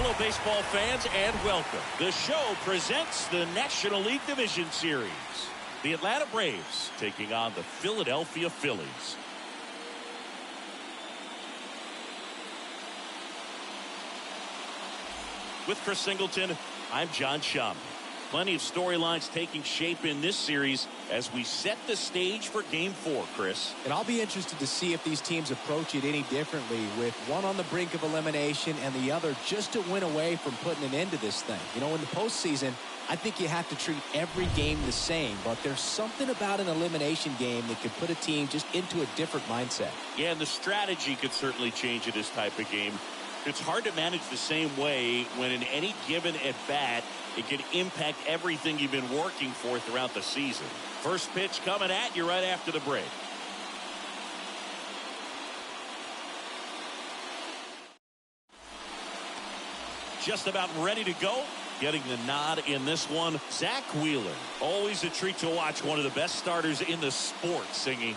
Hello, baseball fans, and welcome. The show presents the National League Division Series. The Atlanta Braves taking on the Philadelphia Phillies. With Chris Singleton, I'm John Shum. Plenty of storylines taking shape in this series as we set the stage for Game 4, Chris. And I'll be interested to see if these teams approach it any differently, with one on the brink of elimination and the other just to win away from putting an end to this thing. You know, in the postseason, I think you have to treat every game the same, but there's something about an elimination game that could put a team just into a different mindset. Yeah, and the strategy could certainly change in this type of game. It's hard to manage the same way when in any given at-bat, it can impact everything you've been working for throughout the season. First pitch coming at you right after the break. Just about ready to go. Getting the nod in this one, Zach Wheeler. Always a treat to watch one of the best starters in the sport singing.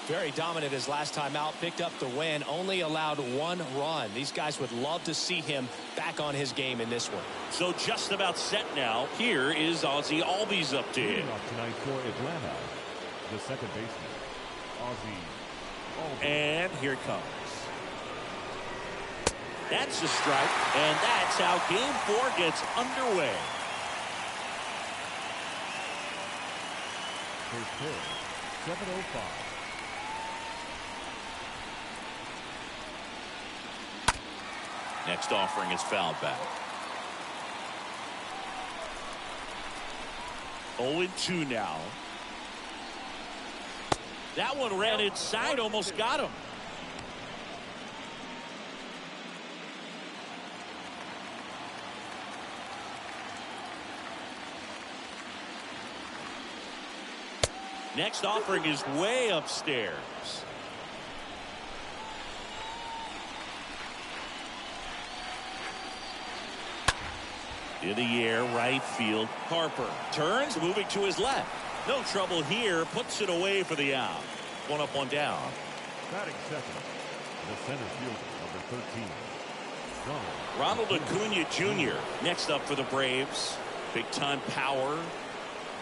Very dominant his last time out, picked up the win, only allowed one run. These guys would love to see him back on his game in this one. So just about set now. Here is Ozzie Albies up to hit. Tonight for Atlanta, the second baseman, Ozzie Albies. And here it comes. That's a strike, and that's how Game 4 gets underway. First pitch, 7:05. Next offering is fouled back. 0-2 now. That one ran inside, almost got him. Next offering is way upstairs. In the air, right field. Harper turns, moving to his left. No trouble here, puts it away for the out. One up, one down. Batting second, the center fielder, number 13, Ronald Acuna Jr. next up for the Braves. Big time power.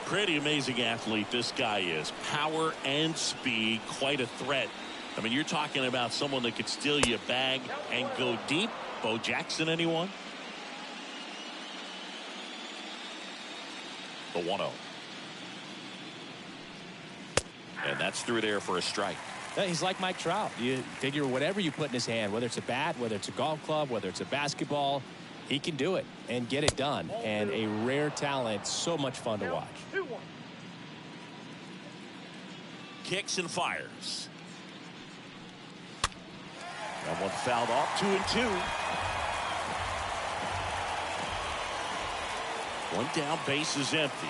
Pretty amazing athlete this guy is. Power and speed, quite a threat. I mean, you're talking about someone that could steal you a bag and go deep. Bo Jackson, anyone? The 1-0. And that's through there for a strike. Yeah, he's like Mike Trout. You figure whatever you put in his hand, whether it's a bat, whether it's a golf club, whether it's a basketball, he can do it and get it done. And a rare talent, so much fun to watch. Kicks and fires. That one fouled off. 2-2. One down, base is empty.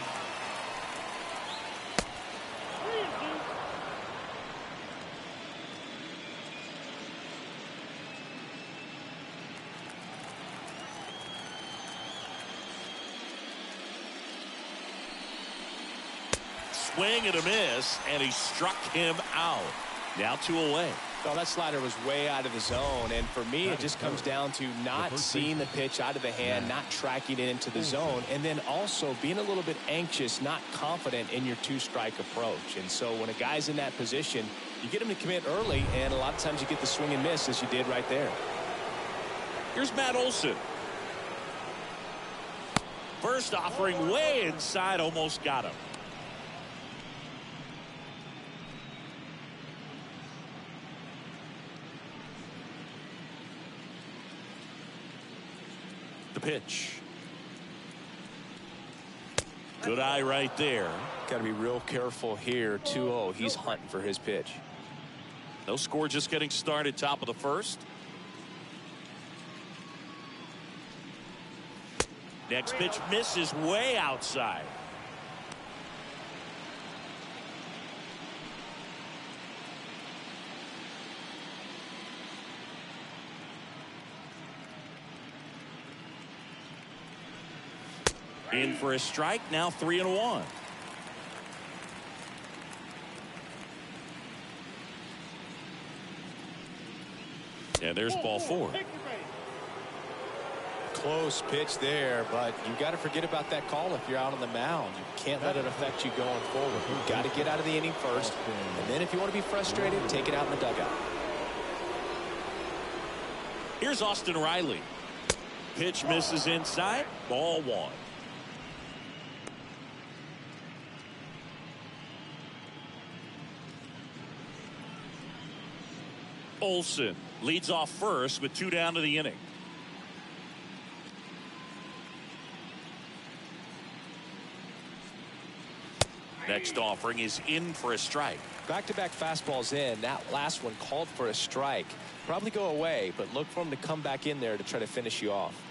Swing and a miss, and he struck him out. Now 2 away. So that slider was way out of the zone, and for me it just comes down to not seeing the pitch out of the hand, not tracking it into the zone, and then also being a little bit anxious, not confident in your two-strike approach. And so when a guy's in that position, you get him to commit early, and a lot of times you get the swing and miss as you did right there. Here's Matt Olson. First offering way inside, almost got him. The pitch. Good eye right there. Got to be real careful here. 2-0. He's hunting for his pitch. No score, just getting started. Top of the first. Next pitch misses way outside. In for a strike, now 3-1. And there's ball 4. close pitch there, but you got to forget about that call if you're out on the mound. You can't let it affect you going forward. You've got to get out of the inning first, and then if you want to be frustrated, take it out in the dugout. Here's Austin Riley. Pitch misses inside. Ball one. Olsen leads off first with 2 down to the inning. Next offering is in for a strike. Back-to-back fastballs in. That last one called for a strike. Probably go away, but look for him to come back in there to try to finish you off.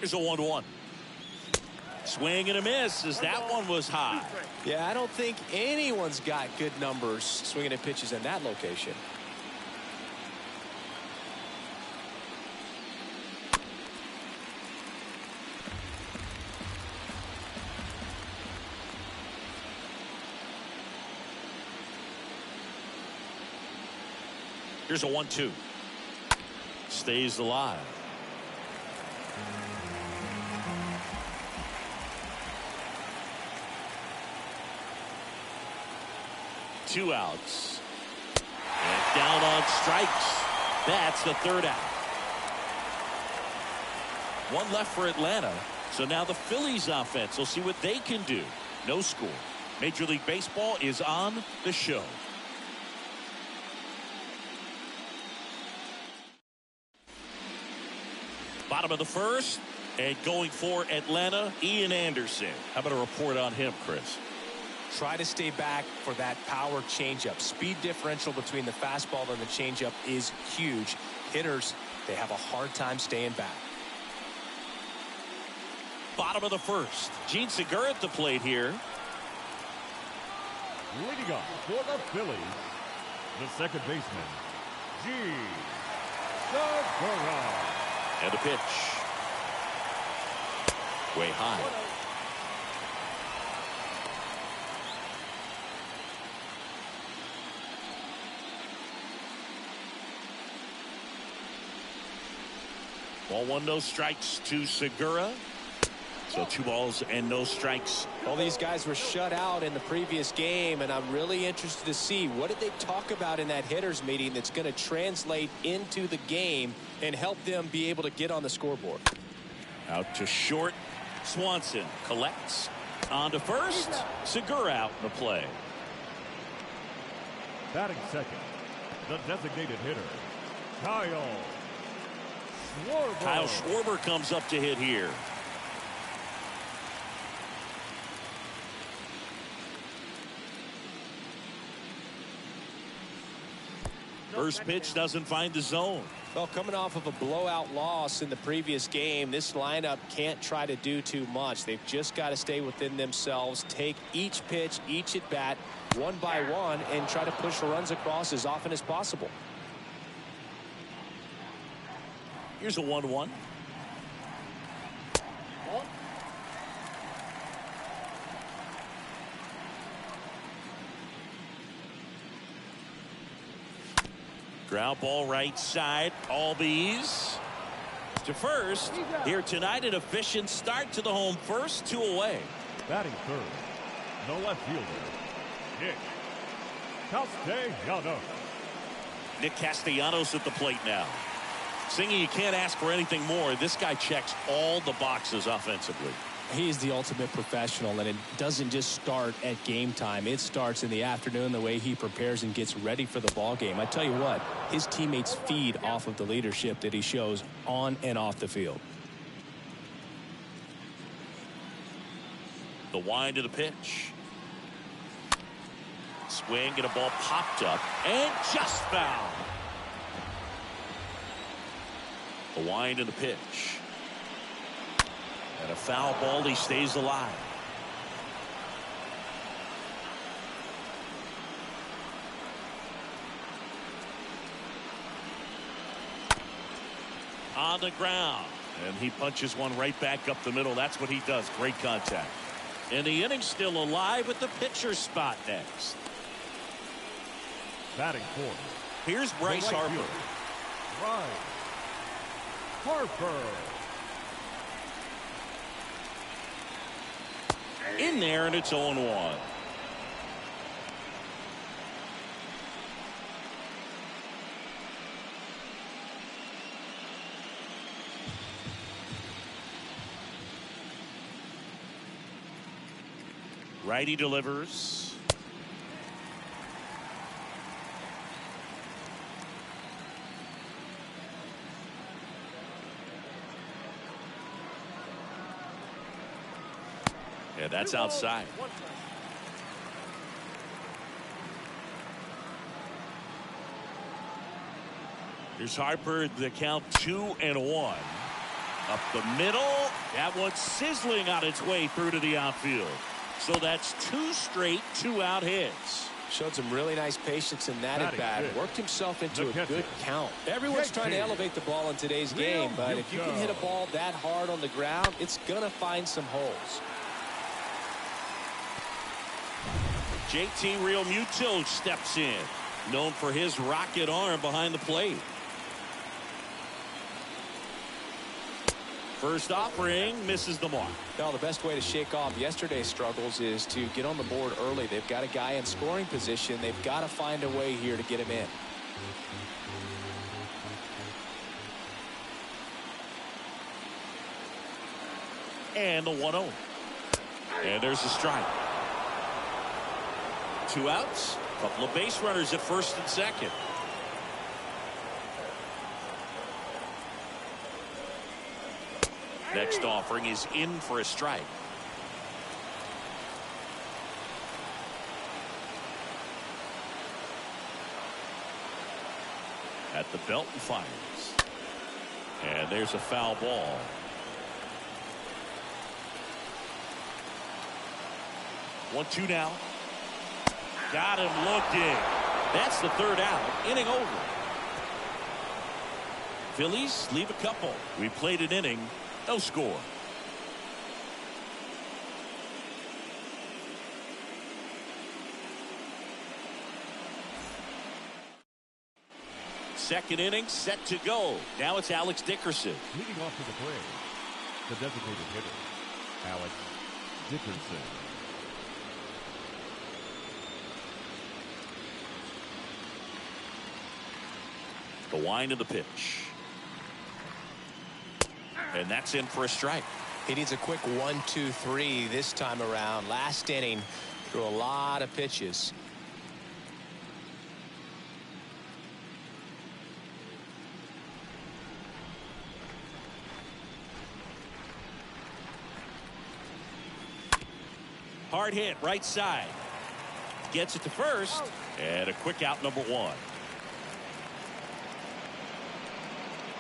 Here's a 1-1. Swing and a miss as that one was high. Yeah, I don't think anyone's got good numbers swinging at pitches in that location. Here's a 1-2. Stays alive. Two outs. And down on strikes. That's the third out. One left for Atlanta. So now the Phillies offense will see what they can do. No score. Major League Baseball is on the show. Bottom of the first, and going for Atlanta, Ian Anderson. How about a report on him, Chris? Try to stay back for that power changeup. Speed differential between the fastball and the changeup is huge. Hitters, they have a hard time staying back. Bottom of the first, Gene Segura at the plate here. Leading off for the Phillies, the second baseman, Gene Segura. And a pitch. Way high. Ball one, no strikes to Segura. So 2 balls and no strikes. Well, these guys were shut out in the previous game, and I'm really interested to see what did they talk about in that hitters meeting that's going to translate into the game and help them be able to get on the scoreboard. Out to short. Swanson collects. On to first. Segura out in the play. Batting second, the designated hitter, Kyle Schwarber. Kyle Schwarber comes up to hit here. First pitch doesn't find the zone. Well, coming off of a blowout loss in the previous game, this lineup can't try to do too much. They've just got to stay within themselves, take each pitch, each at bat, one by one, and try to push runs across as often as possible. Here's a 1-1. Ground ball right side. Albies to first. Here tonight, an efficient start to the home first, 2 away. Batting third, the left fielder, Nick Castellanos. Nick Castellanos at the plate now. Singy, you can't ask for anything more. This guy checks all the boxes offensively. He's the ultimate professional, and it doesn't just start at game time. It starts in the afternoon, the way he prepares and gets ready for the ball game. I tell you what, his teammates feed off of the leadership that he shows on and off the field. The wind of the pitch. Swing and a ball popped up and just fouled. The wind of the pitch. And a foul ball. He stays alive. On the ground. And he punches one right back up the middle. That's what he does. Great contact. And the inning's still alive with the pitcher spot next. Batting fourth. Here's Bryce Right Harper. fielder, Bryce Harper. In there, and it's 0-1. Righty delivers. Yeah, that's outside. Here's Harper, the count 2-1. Up the middle. That one's sizzling on its way through to the outfield. So that's 2 straight 2-out hits. Showed some really nice patience in that at bat. Worked himself into a good count. Everyone's trying to elevate the ball in today's game, but if you can hit a ball that hard on the ground, it's going to find some holes. JT Realmuto steps in, known for his rocket arm behind the plate. First offering misses the mark. Well, the best way to shake off yesterday's struggles is to get on the board early. They've got a guy in scoring position. They've got to find a way here to get him in. And the 1-0. And there's a strike. 2 outs. Couple of base runners at first and second. Next offering is in for a strike. At the belt and fires. And there's a foul ball. One, 2 now. Got him looking. That's the 3rd out. Inning over. Phillies leave a couple. We played an inning. No score. Second inning set to go. Now it's Alex Dickerson. Leading off to the plate, the designated hitter, Alex Dickerson. The wind of the pitch. And that's in for a strike. He needs a quick 1-2-3 this time around. Last inning, threw a lot of pitches. Hard hit right side. Gets it to first. And a quick out, number 1.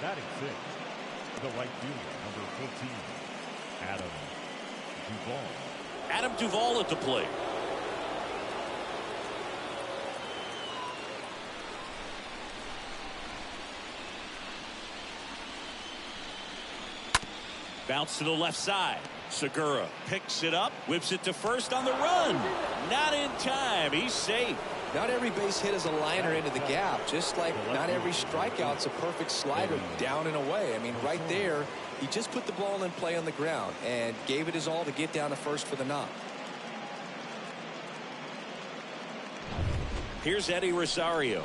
Batting 6, the right fielder, number 14, Adam Duvall. Adam Duvall at the plate. Bounce to the left side. Segura picks it up, whips it to first on the run. Not in time. He's safe. Not every base hit is a liner into the gap, just like not every strikeout's a perfect slider down and away. I mean, right there, he just put the ball in play on the ground and gave it his all to get down to first for the knock. Here's Eddie Rosario.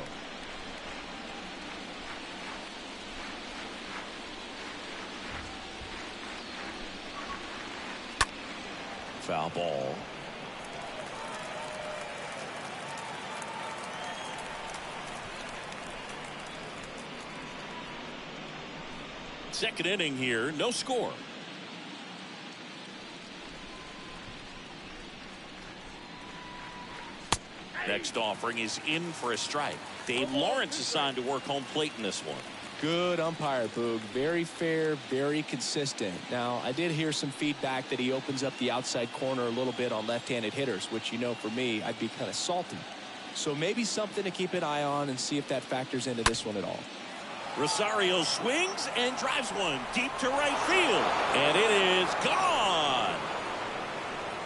Foul ball. Second inning here, no score. Next offering is in for a strike. Dave Lawrence assigned to work home plate in this one. Good umpire, Boog. Very fair, very consistent. Now, I did hear some feedback that he opens up the outside corner a little bit on left-handed hitters, which, you know, for me, I'd be kind of salty. So maybe something to keep an eye on and see if that factors into this one at all. Rosario swings and drives one deep to right field. And it is gone.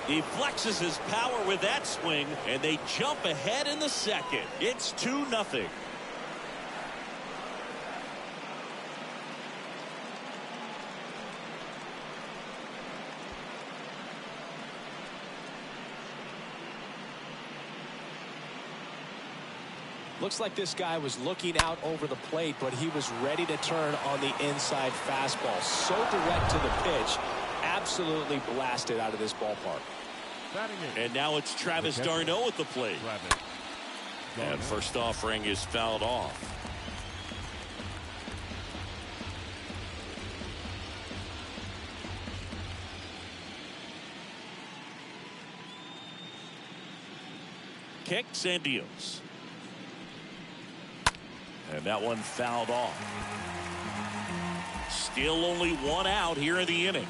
He flexes his power with that swing, and they jump ahead in the second. It's 2-0. Looks like this guy was looking out over the plate, but he was ready to turn on the inside fastball. So direct to the pitch. Absolutely blasted out of this ballpark. And now it's Travis d'Arnaud at the plate. And first offering is fouled off. Kicks and deals. And that one fouled off. Still only one out here in the inning.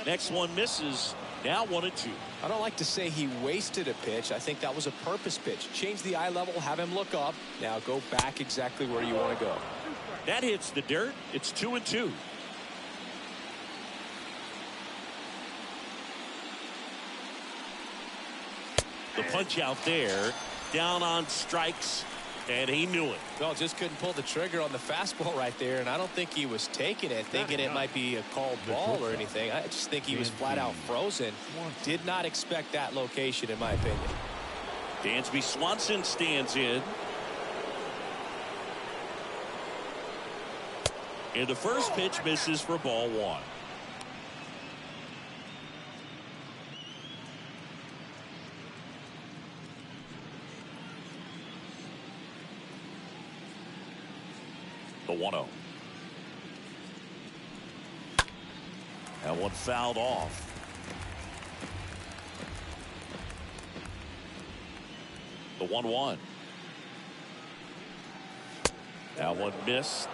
Next one misses. Now 1-2. I don't like to say he wasted a pitch. I think that was a purpose pitch. Change the eye level, have him look up. Now go back exactly where you want to go. That hits the dirt. It's 2-2. The punch out there, down on strikes, and he knew it. Well, just couldn't pull the trigger on the fastball right there, and I don't think he was taking it, thinking it might be a called ball or anything. I just think he was flat out frozen. Did not expect that location, in my opinion. Dansby Swanson stands in. And the first pitch misses for ball one. The 1-0. That one fouled off. The 1-1. That one missed.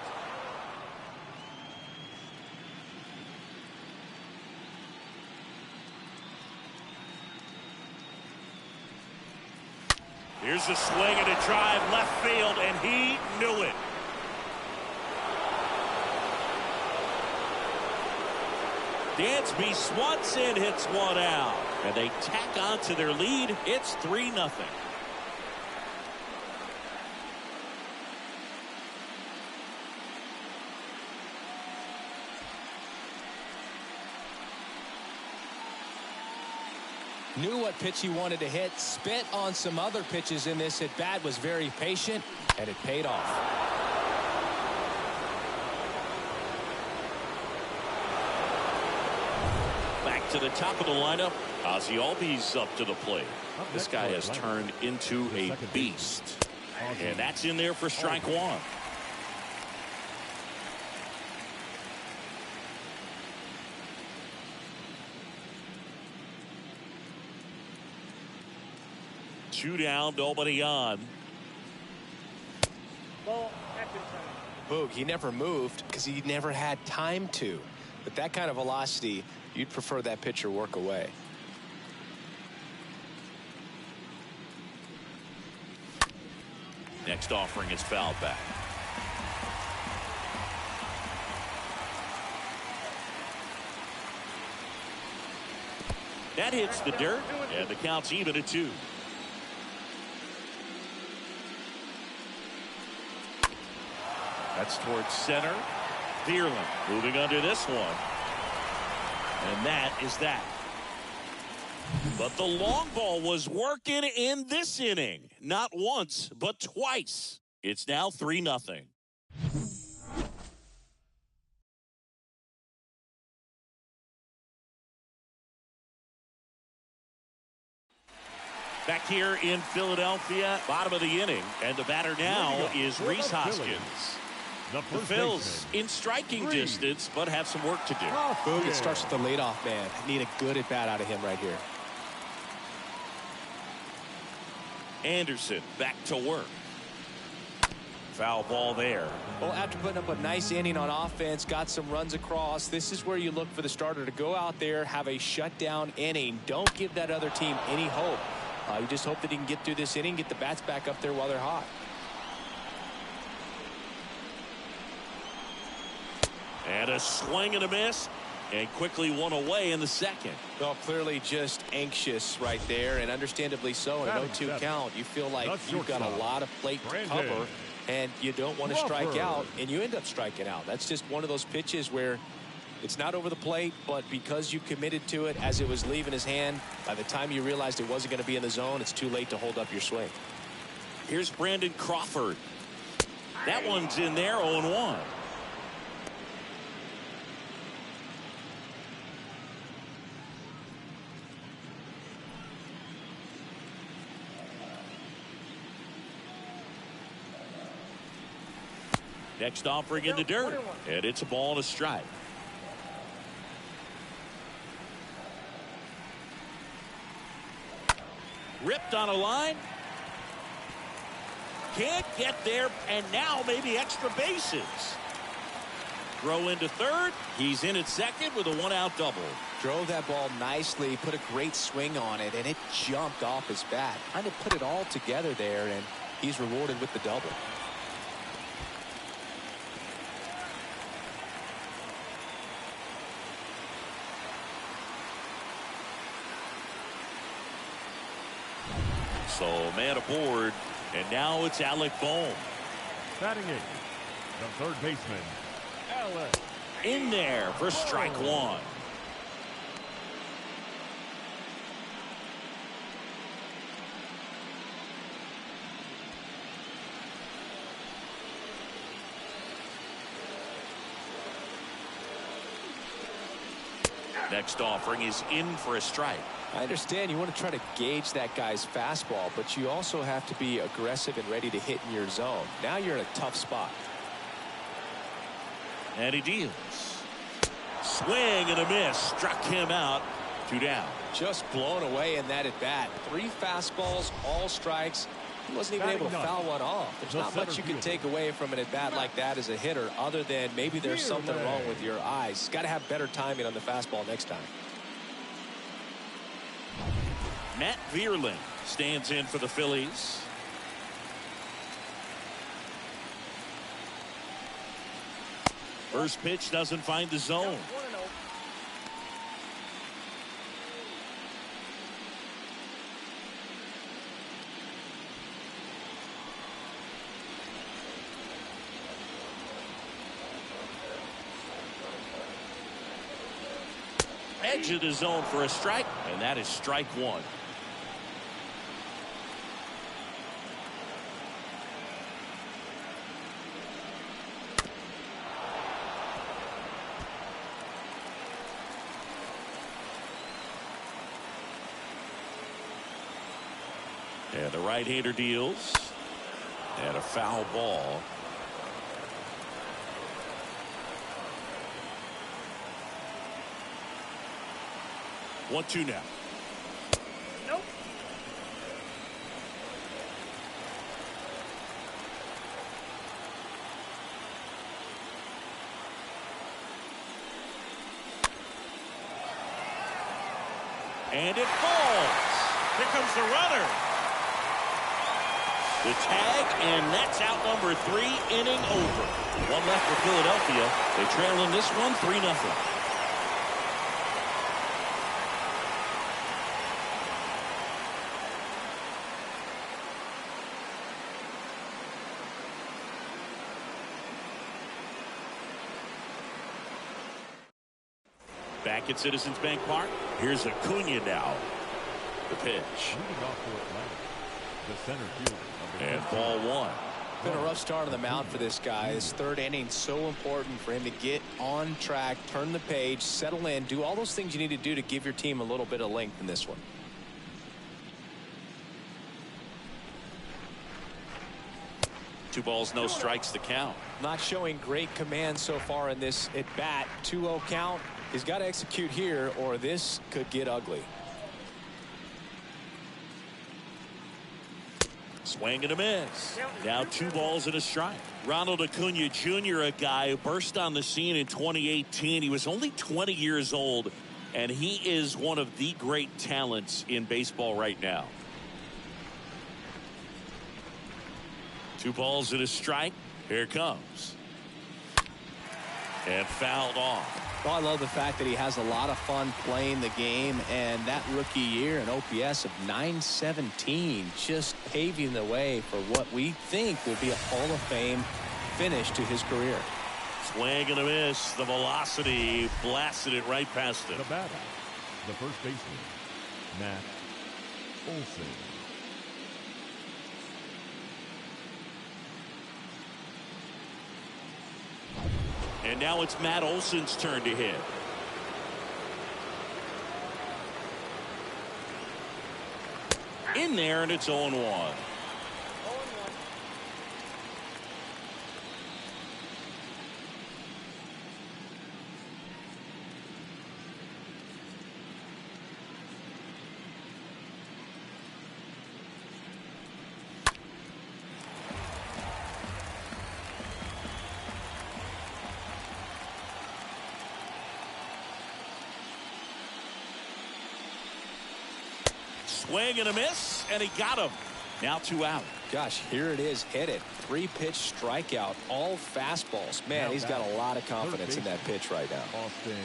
Here's a swing and a drive left field, and he knew it. Dansby Swanson hits one out, and they tack on to their lead. It's 3-0. Knew what pitch he wanted to hit, spit on some other pitches in this at bat, was very patient, and it paid off. Back to the top of the lineup, Ozzie Albies up to the plate. This guy has turned into a beast. And that's in there for strike one. Two down, nobody on. Boog, he never moved because he never had time to. But that kind of velocity, you'd prefer that pitcher work away. Next offering is fouled back. That hits the dirt, and the count's even at 2. That's towards center. Dearland moving under this one. And that is that. But the long ball was working in this inning. Not once, but twice. It's now 3-0. Back here in Philadelphia, bottom of the inning. And the batter now is Rhys Hoskins. The Phils in striking distance, but have some work to do. Boog, it starts with the leadoff man. Need a good at bat out of him right here. Anderson back to work. Foul ball there. Well, after putting up a nice inning on offense, got some runs across, this is where you look for the starter to go out there, have a shutdown inning. Don't give that other team any hope. You just hope that he can get through this inning, get the bats back up there while they're hot. And a swing and a miss. And quickly one away in the second. Well, clearly just anxious right there, and understandably so. In an 0-2 count, you feel like you've got a lot of plate to cover, and you don't want to strike out, and you end up striking out. That's just one of those pitches where it's not over the plate, but because you committed to it as it was leaving his hand, by the time you realized it wasn't going to be in the zone, it's too late to hold up your swing. Here's Brandon Crawford. That one's in there, 0-1. Next offering in the dirt, and it's a ball and a strike. Ripped on a line. Can't get there, and now maybe extra bases. Throw into third. He's in at second with a one-out double. Drove that ball nicely, put a great swing on it, and it jumped off his bat. Kind of put it all together there, and he's rewarded with the double. So man aboard, and now it's Alec Bohm. Batting eighth, the third baseman, Alec. In there for strike one. Next offering is in for a strike. I understand you want to try to gauge that guy's fastball, but you also have to be aggressive and ready to hit in your zone. Now you're in a tough spot. And he deals. Swing and a miss. Struck him out. 2 down. Just blown away in that at bat. 3 fastballs, all strikes. He wasn't even able to foul one off. There's not much you can take away from an at bat like that as a hitter, other than maybe there's something wrong with your eyes. Got to have better timing on the fastball next time. Matt Vierling stands in for the Phillies. First pitch doesn't find the zone. Edge of the zone for a strike, and that is strike one. And the right-hander deals. And a foul ball. One, two now. Nope. And it falls. Here comes the runner. The tag, and that's out number 3, inning over. One left for Philadelphia. They trail in this one 3-0. Back at Citizens Bank Park. Here's Acuna now. The pitch. Moving off for Atlanta, the center fielder. And ball one. Been a rough start on the mound for this guy. His third inning so important for him to get on track, turn the page, settle in, do all those things you need to do to give your team a little bit of length in this one. Two balls, no strikes to count. Not showing great command so far in this at bat. 2-0 count. He's got to execute here, or this could get ugly. Swing and a miss. Now 2 balls and a strike. Ronald Acuna Jr., a guy who burst on the scene in 2018. He was only 20 years old, and he is one of the great talents in baseball right now. 2 balls and a strike. Here it comes. And fouled off. Well, I love the fact that he has a lot of fun playing the game, and that rookie year an OPS of .917 just paving the way for what we think will be a Hall of Fame finish to his career. Swing and a miss. The velocity blasted it right past him. The batter, the first baseman, Matt Olson. And now it's Matt Olson's turn to hit. In there, and it's 0-1. Swing and a miss, and he got him. Now 2 out. Gosh, here it is. Hit it. 3-pitch strikeout. All fastballs. Man, he's got a lot of confidence in that pitch right now. Austin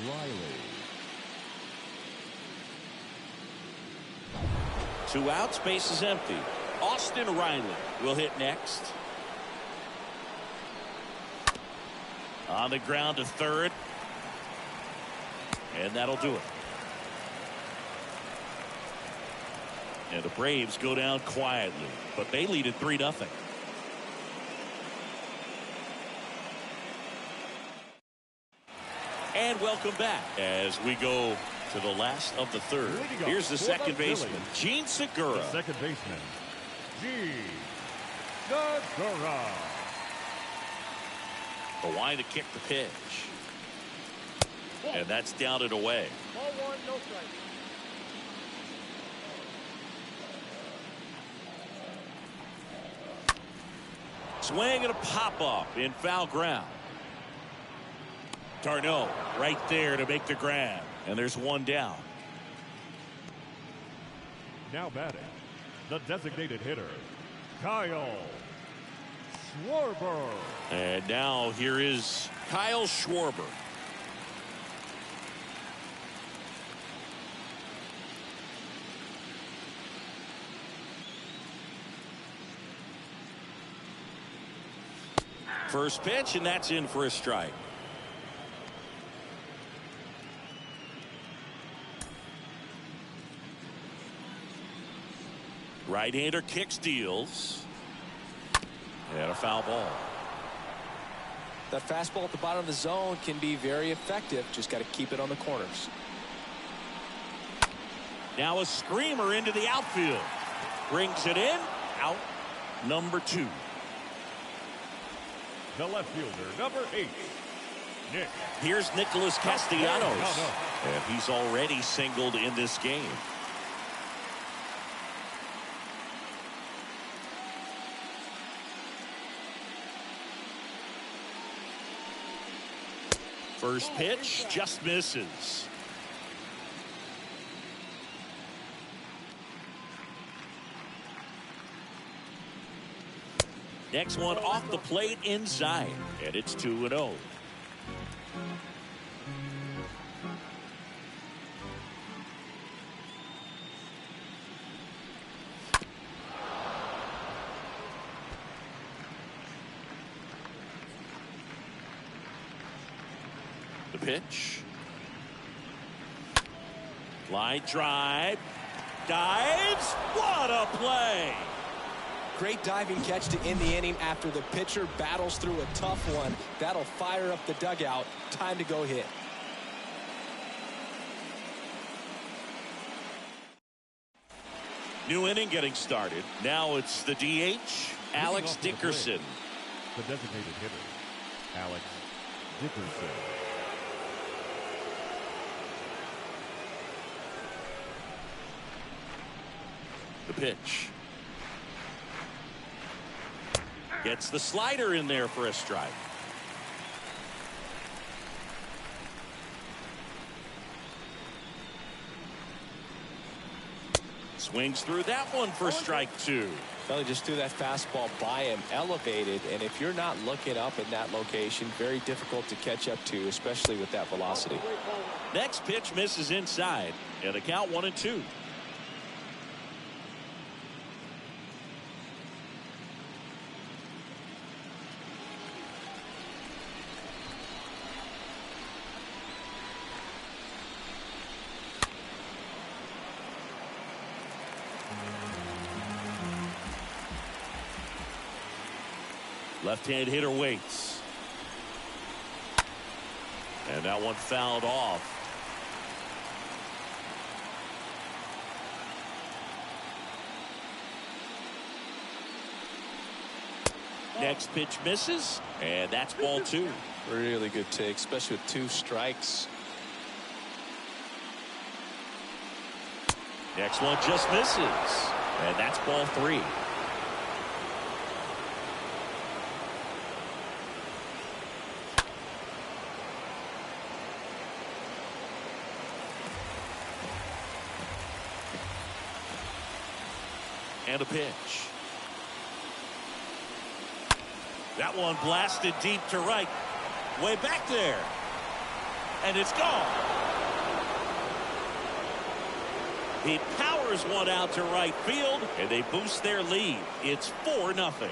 Riley. 2 outs, base is empty. Austin Riley will hit next. On the ground to third. And that'll do it. And the Braves go down quietly, but they lead at 3-0. And welcome back as we go to the last of the third. Here's the second baseman, Gene Segura. The second baseman, Gene Segura. The line to kick the pitch. And that's down and away. Ball 1, no strike. Swing and a pop-up in foul ground. Tarnot right there to make the grab. And there's 1 down. Now batting, the designated hitter, Kyle Schwarber. And now here is Kyle Schwarber. First pitch, and that's in for a strike. Right-hander kicks, deals. And a foul ball. That fastball at the bottom of the zone can be very effective. Just got to keep it on the corners. Now a screamer into the outfield. Brings it in. Out number 2. The left fielder, number 8, Nick. Here's Nicholas Castellanos. And he's already singled in this game. First pitch just misses. Next one off the plate inside, and it's 2-0. The pitch. Line drive. Dives. What a play. Great diving catch to end the inning after the pitcher battles through a tough one. That'll fire up the dugout. Time to go hit. New inning getting started. Now it's the DH, Alex Dickerson. The designated hitter, Alex Dickerson. The pitch. Gets the slider in there for a strike. Swings through that one for strike 2. Well, he just threw that fastball by him, elevated, and if you're not looking up in that location, very difficult to catch up to, especially with that velocity. Next pitch misses inside, and the count 1-2. Left-hand hitter waits. And that one fouled off. Next pitch misses, and that's ball 2. Really good take, especially with 2 strikes. Next one just misses, and that's ball 3. And a pitch. That one blasted deep to right. Way back there. And it's gone. He powers one out to right field, and they boost their lead. It's 4-0.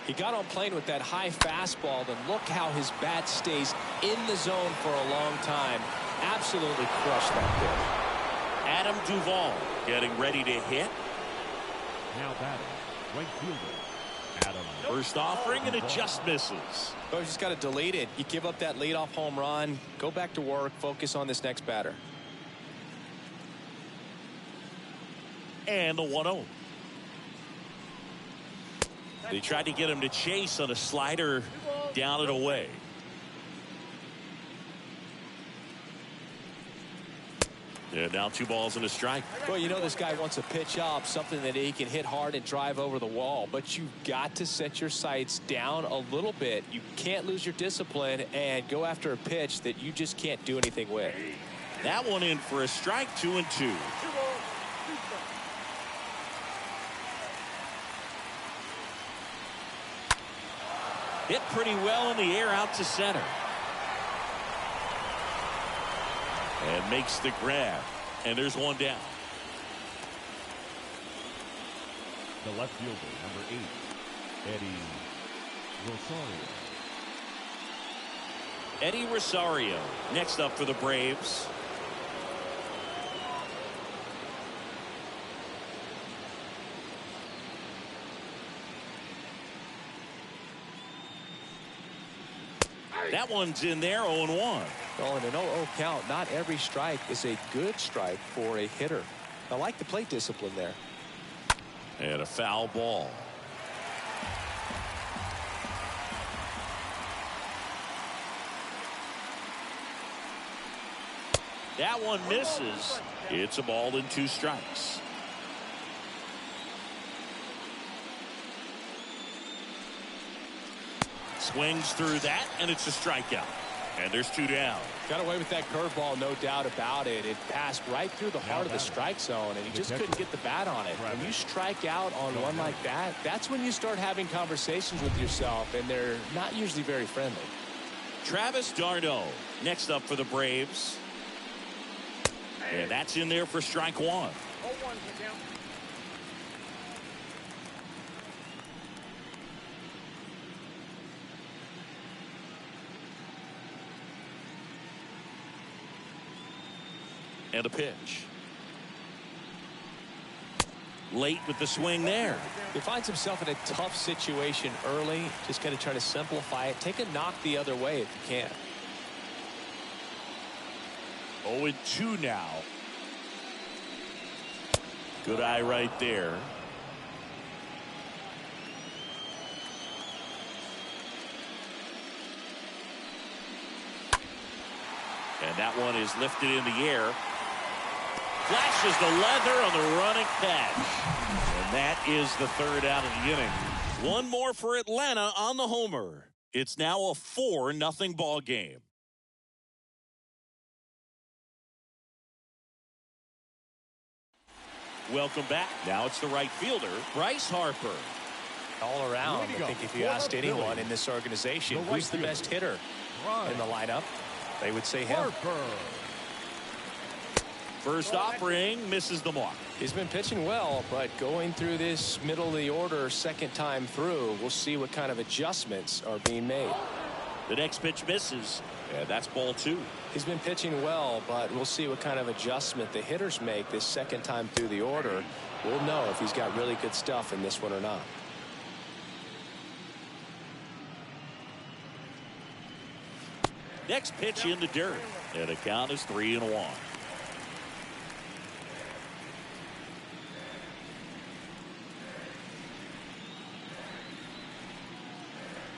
He got on plane with that high fastball, and look how his bat stays in the zone for a long time. Absolutely crushed that pitch. Adam Duvall getting ready to hit. Now batting, right fielder, Adam. First offering, and it just misses. Oh, he's got to delete it. You give up that leadoff home run, go back to work, focus on this next batter. And the 1-0. They tried to get him to chase on a slider down and away. And now 2 balls and a strike. Well, you know this guy wants a pitch up, something that he can hit hard and drive over the wall. But you've got to set your sights down a little bit. You can't lose your discipline and go after a pitch that you just can't do anything with. That one in for a strike, 2-2. Hit pretty well in the air out to center. And makes the grab. And there's one down. The left fielder, number 8, Eddie Rosario. Eddie Rosario next up for the Braves. That one's in there, 0-1. Well, in an 0-0 count, not every strike is a good strike for a hitter. I like the plate discipline there. And a foul ball. That one misses. It's a ball and 2 strikes. Swings through that, and it's a strikeout. And there's 2 down. Got away with that curveball, no doubt about it. It passed right through the heart of the strike zone, and he just couldn't get the bat on it. When you strike out on one like that, that's when you start having conversations with yourself, and they're not usually very friendly. Travis d'Arnaud next up for the Braves. And that's in there for strike 1. And a pitch. Late with the swing there. He finds himself in a tough situation early. Just got to try to simplify it. Take a knock the other way if you can. 0-2 now. Good eye right there. And that one is lifted in the air. Flashes the leather on the running catch. And that is the third out of the inning. One more for Atlanta on the homer. It's now a 4-0 ball game. Welcome back. Now it's the right fielder, Bryce Harper. All around, I think if you asked anyone in this organization who's the best hitter in the lineup, they would say him. First offering misses the mark. He's been pitching well, but going through this middle of the order second time through, we'll see what kind of adjustments are being made. The next pitch misses, and that's ball 2. He's been pitching well, but we'll see what kind of adjustment the hitters make this second time through the order. We'll know if he's got really good stuff in this one or not. Next pitch in the dirt, and the count is 3-1.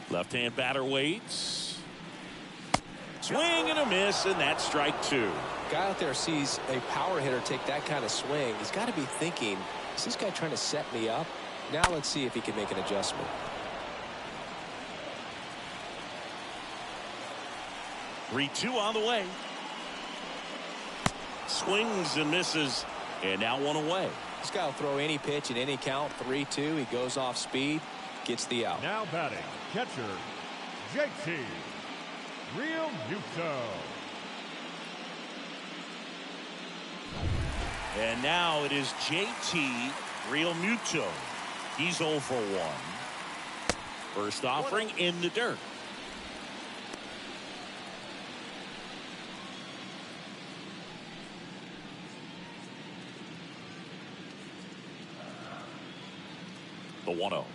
Left-hand batter waits. Swing and a miss, and that's strike 2. Guy out there sees a power hitter take that kind of swing. He's got to be thinking, is this guy trying to set me up? Now let's see if he can make an adjustment. Three-2 on the way. Swings and misses, and now one away. This guy will throw any pitch in any count. 3-2. He goes off speed, gets the out. Now batting, catcher, JT Realmuto. And now it is JT Realmuto. He's 0 for 1. First offering in the dirt. The 1-0.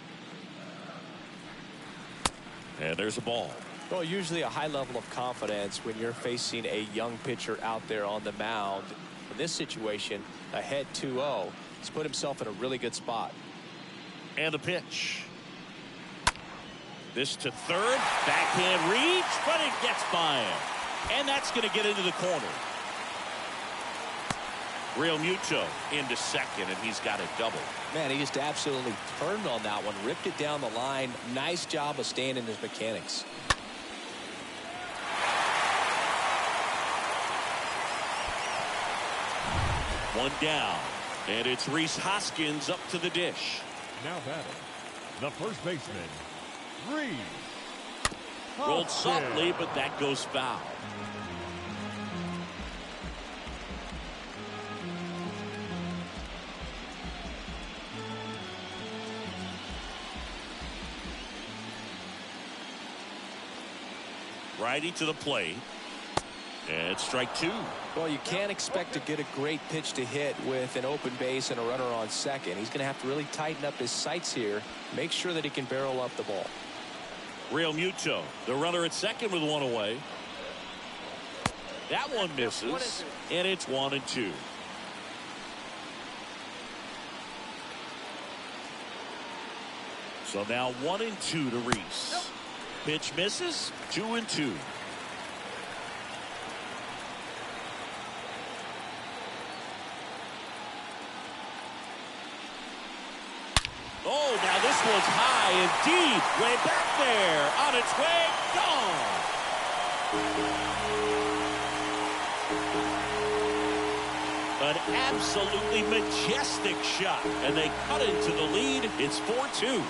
And there's a ball. Well, usually a high level of confidence when you're facing a young pitcher out there on the mound. In this situation, ahead 2-0. He's put himself in a really good spot. And the pitch. This to third. Backhand reach, but it gets by him. And that's going to get into the corner. Realmuto into second, and he's got a double. Man, he just absolutely turned on that one, ripped it down the line. Nice job of staying in his mechanics. One down, and it's Rhys Hoskins up to the dish. Now batting, the first baseman, Rhys Rolled Hoskins. softly, but that goes foul. Righty to the plate. And strike 2. Well, you can't expect to get a great pitch to hit with an open base and a runner on second. He's going to have to really tighten up his sights here. Make sure that he can barrel up the ball. Realmuto, the runner at second with one away. That one misses. And it's 1-2. So now 1-2 to Rhys. Pitch misses. 2-2. Oh, now this one's high and deep. Way back there. On its way. Gone. An absolutely majestic shot. And they cut into the lead. It's 4-2.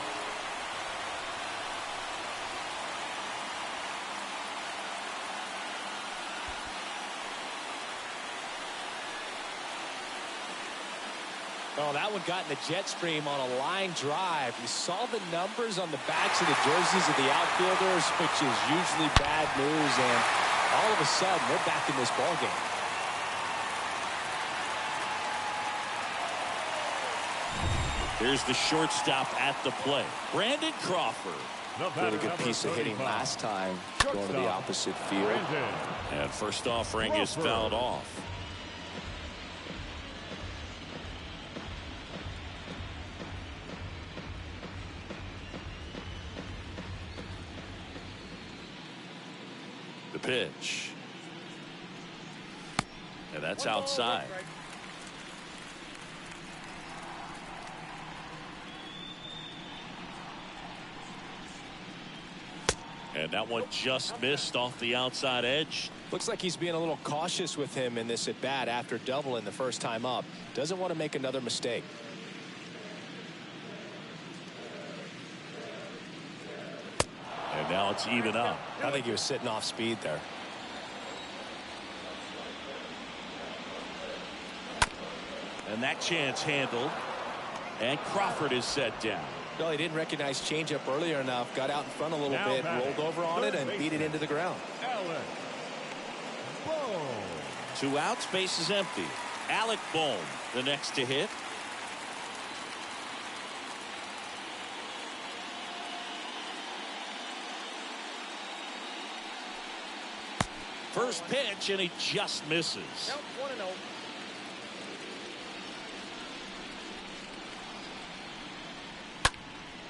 Oh, that one got in the jet stream on a line drive. You saw the numbers on the backs of the jerseys of the outfielders, which is usually bad news, and all of a sudden, they're back in this ballgame. Here's the shortstop at the plate, Brandon Crawford. Really good piece of hitting last time, going to the opposite field. And first offering is fouled off. The pitch. And that's outside. And that one just missed off the outside edge. Looks like he's being a little cautious with him in this at bat after doubling the first time up. Doesn't want to make another mistake. And now it's even up. I think he was sitting off speed there. And that chance handled. And Crawford is set down. No, he didn't recognize changeup earlier enough. Got out in front a little bit, rolled over on it, and beat it into the ground. Two outs, base is empty. Alec Bohm, the next to hit. First pitch, and he just misses. Nope, 1-0.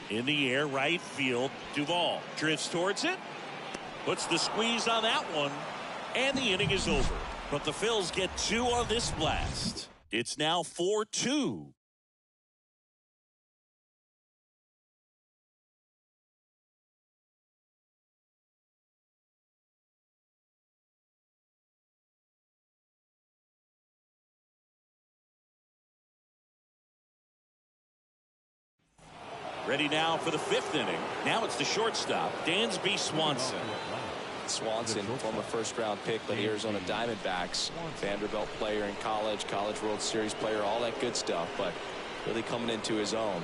In the air, right field. Duvall drifts towards it. Puts the squeeze on that one. And the inning is over. But the Phils get two on this blast. It's now 4-2. Ready now for the fifth inning. Now it's the shortstop, Dansby Swanson. Swanson, former first-round pick by the Arizona Diamondbacks. Vanderbilt player in college, College World Series player, all that good stuff, but really coming into his own.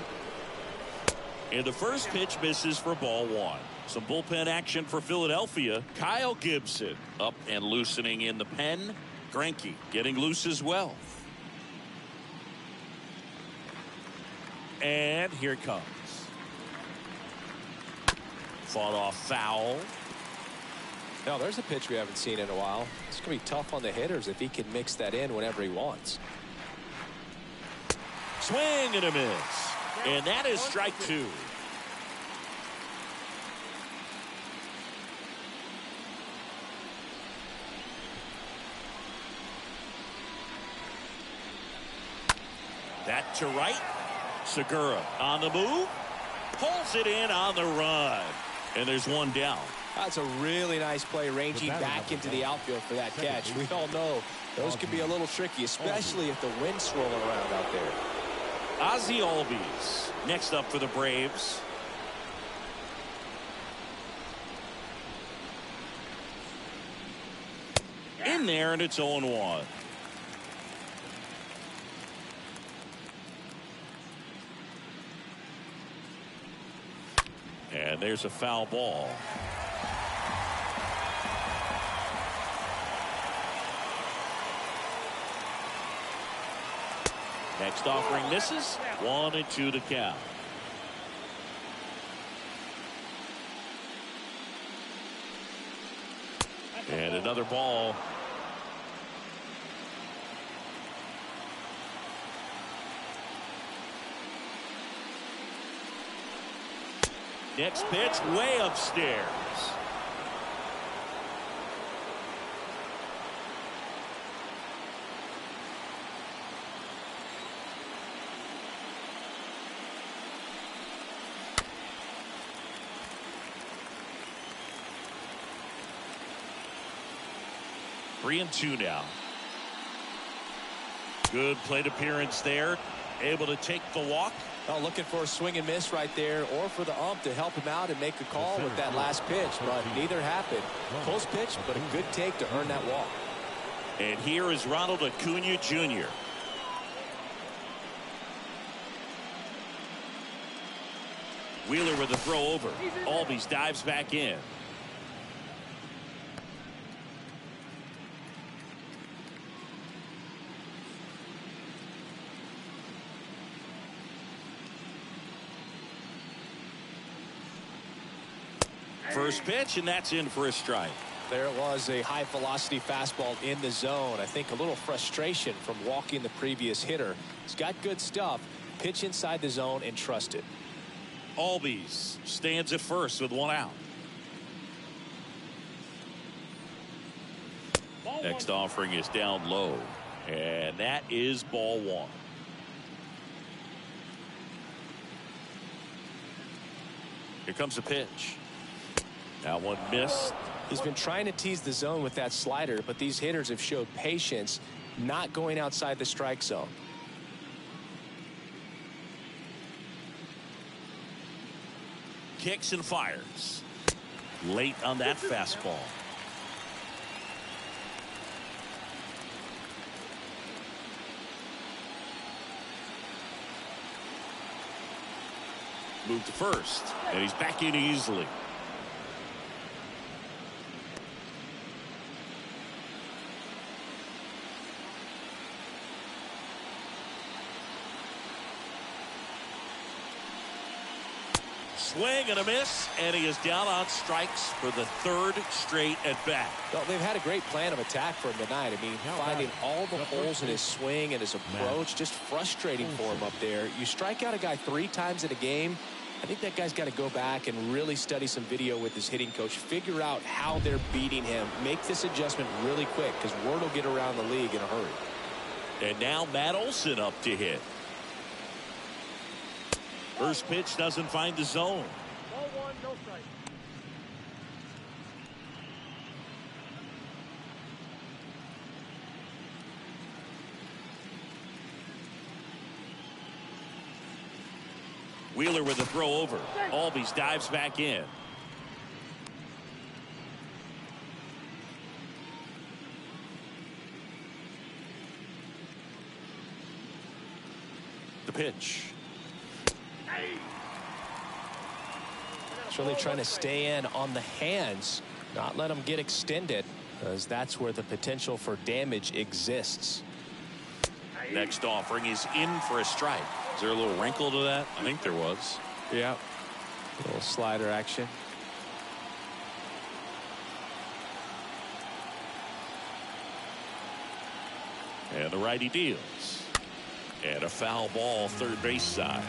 And the first pitch misses for ball one. Some bullpen action for Philadelphia. Kyle Gibson up and loosening in the pen. Greinke getting loose as well. And here it comes. Fought off foul. Now there's a pitch we haven't seen in a while. It's going to be tough on the hitters if he can mix that in whenever he wants. Swing and a miss. And that is strike two. That to right. Segura on the move. Pulls it in on the run. And there's one down. That's a really nice play, ranging back into the outfield for that catch. We all know those can be a little tricky, especially if the wind's swirling around out there. Ozzie Albies next up for the Braves. In there, and it's 0-1. And there's a foul ball. Next offering misses. 1-2 to count. And another ball. Next pitch way upstairs. Three and two now. Good plate appearance there. Able to take the walk. Oh, looking for a swing and miss right there, or for the ump to help him out and make a call with that last pitch, but neither happened. Close pitch, but a good take to earn that walk. And here is Ronald Acuna Jr. Wheeler with a throw over. Albies dives back in. First pitch, and that's in for a strike. There it was, a high velocity fastball in the zone. I think a little frustration from walking the previous hitter. He's got good stuff. Pitch inside the zone and trust it. Albies stands at first with one out. Next offering is down low, and that is ball one. Here comes the pitch. That one missed. He's been trying to tease the zone with that slider, but these hitters have showed patience, not going outside the strike zone. Kicks and fires. Late on that fastball. Moved to first, and he's back in easily. Swing and a miss, and he is down on strikes for the third straight at bat. Well, they've had a great plan of attack for him tonight. I mean, finding all the holes in his swing and his approach, just frustrating for him up there. You strike out a guy 3 times in a game, I think that guy's got to go back and really study some video with his hitting coach, figure out how they're beating him, make this adjustment really quick, because word will get around the league in a hurry. And now Matt Olson up to hit. First pitch doesn't find the zone. Ball 1, no strike. Wheeler with a throw over. Albies dives back in. The pitch. It's really trying to stay in on the hands, not let them get extended, because that's where the potential for damage exists. Next offering is in for a strike. Is there a little wrinkle to that? I think there was. Yeah. A little slider action. And the righty deals. And a foul ball third base side.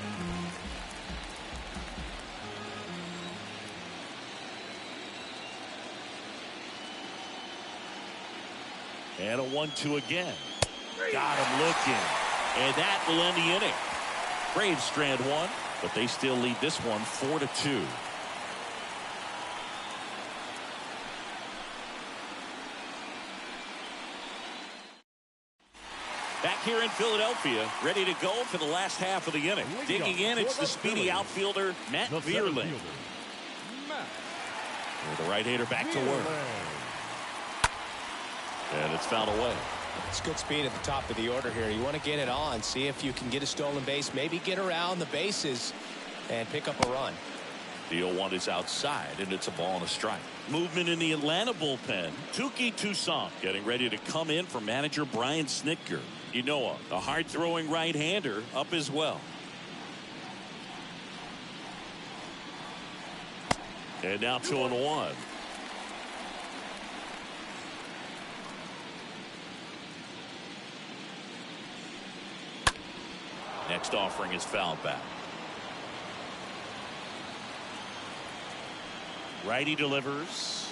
And a 1-2 again. Got him looking. And that will end the inning. Braves strand one, but they still lead this one 4-2. Back here in Philadelphia, ready to go for the last half of the inning. Digging in, it's the speedy outfielder, Matt Vierling. The right-hander back to work. And it's fouled away. It's good speed at the top of the order here. You want to get it on, see if you can get a stolen base, maybe get around the bases and pick up a run. The 0-1 is outside, and it's a ball and a strike. Movement in the Atlanta bullpen. Touki Toussaint getting ready to come in for manager Brian Snitker. You know, a hard-throwing right-hander up as well. And now 2-1. Next offering is fouled back. Righty delivers.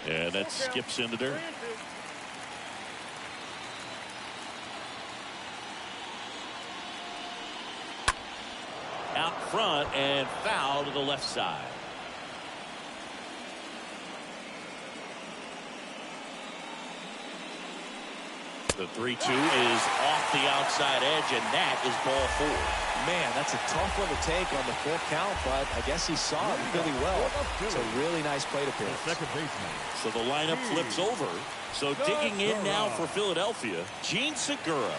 And that skips in the dirt. Out front and foul to the left side. The 3-2 is off the outside edge, and that is ball 4. Man, that's a tough one to take on the full count, but I guess he saw it really well. It's a really nice plate appearance. Second baseman. So the lineup flips over. So digging in now for Philadelphia, Gene Segura.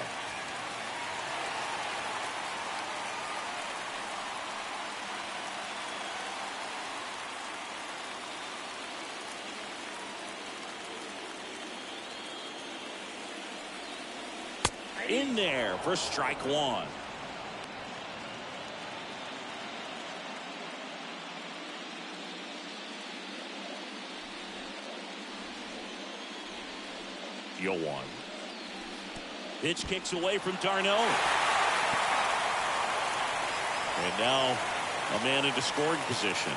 In there for strike one. Yo one. Pitch kicks away from Darno. And now a man into scoring position.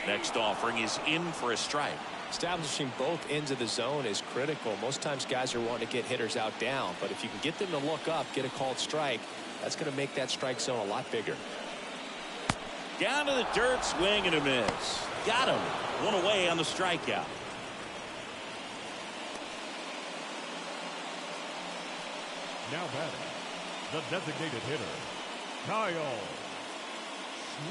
Next offering is in for a strike. Establishing both ends of the zone is critical. Most times guys are wanting to get hitters out down, but if you can get them to look up, get a called strike, that's going to make that strike zone a lot bigger. Down to the dirt, swing and a miss. Got him. One away on the strikeout. Now batting, the designated hitter, Kyle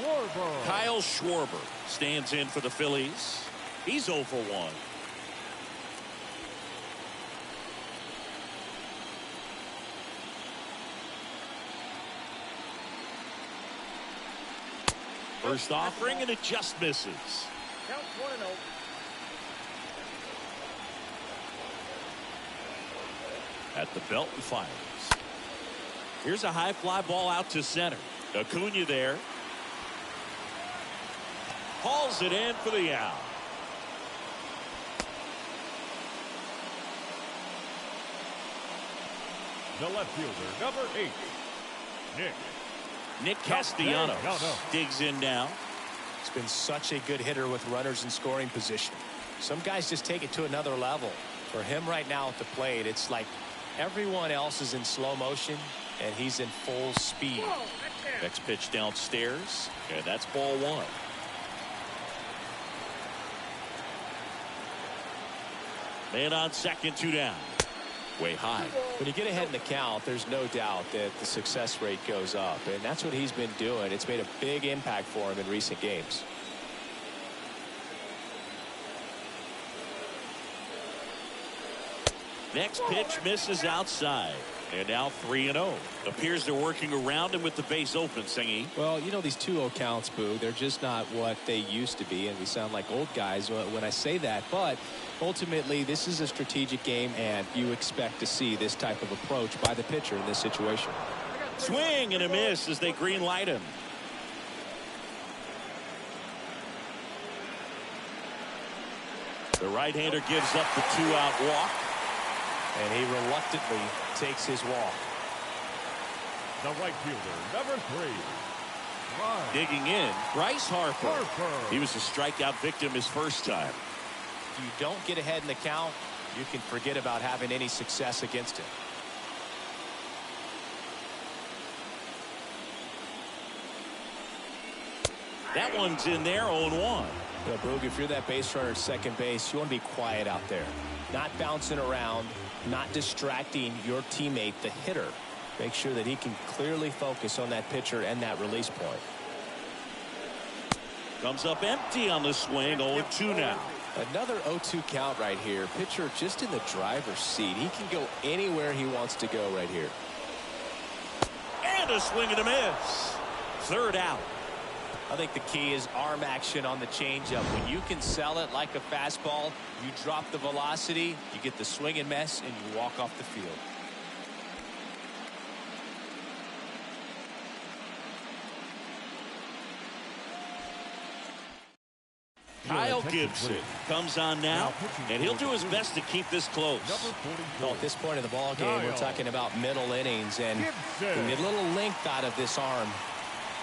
Schwarber. Kyle Schwarber stands in for the Phillies. He's 0 for 1. First offering, and it just misses. Count 1-0. At the belt and fires. Here's a high fly ball out to center. Acuna there. Hauls it in for the out. The left fielder, number 8, Nick Castellanos digs in now. It's been such a good hitter with runners in scoring position. Some guys just take it to another level. For him right now at the plate, it's like everyone else is in slow motion and he's in full speed. Next pitch downstairs, and that's ball 1. Man on second, 2 down. Way high. When you get ahead in the count, there's no doubt that the success rate goes up, and that's what he's been doing. It's made a big impact for him in recent games. Next pitch misses outside. And now 3-0. Appears they're working around him with the base open, Singy. Well, you know, these 2-0 counts, Boo, they're just not what they used to be, and we sound like old guys when I say that. But ultimately, this is a strategic game, and you expect to see this type of approach by the pitcher in this situation. Swing and a miss as they green light him. The right-hander gives up the 2-out walk. And he reluctantly takes his walk. The right fielder, number 3, Digging in, Bryce Harper. He was a strikeout victim his first time. If you don't get ahead in the count, you can forget about having any success against him. That one's in there, 0-1. You know, Boog, if you're that base runner at second base, you want to be quiet out there. Not bouncing around, not distracting your teammate, the hitter. Make sure that he can clearly focus on that pitcher and that release point. Comes up empty on the swing, 0-2 now. Another 0-2 count right here. Pitcher just in the driver's seat. He can go anywhere he wants to go right here. And a swing and a miss. Third out. I think the key is arm action on the changeup. When you can sell it like a fastball, you drop the velocity, you get the swing and miss, and you walk off the field. Kyle Gibson comes on now, and he'll do his best to keep this close. Well, at this point of the ball game, we're talking about middle innings, and we need a little length out of this arm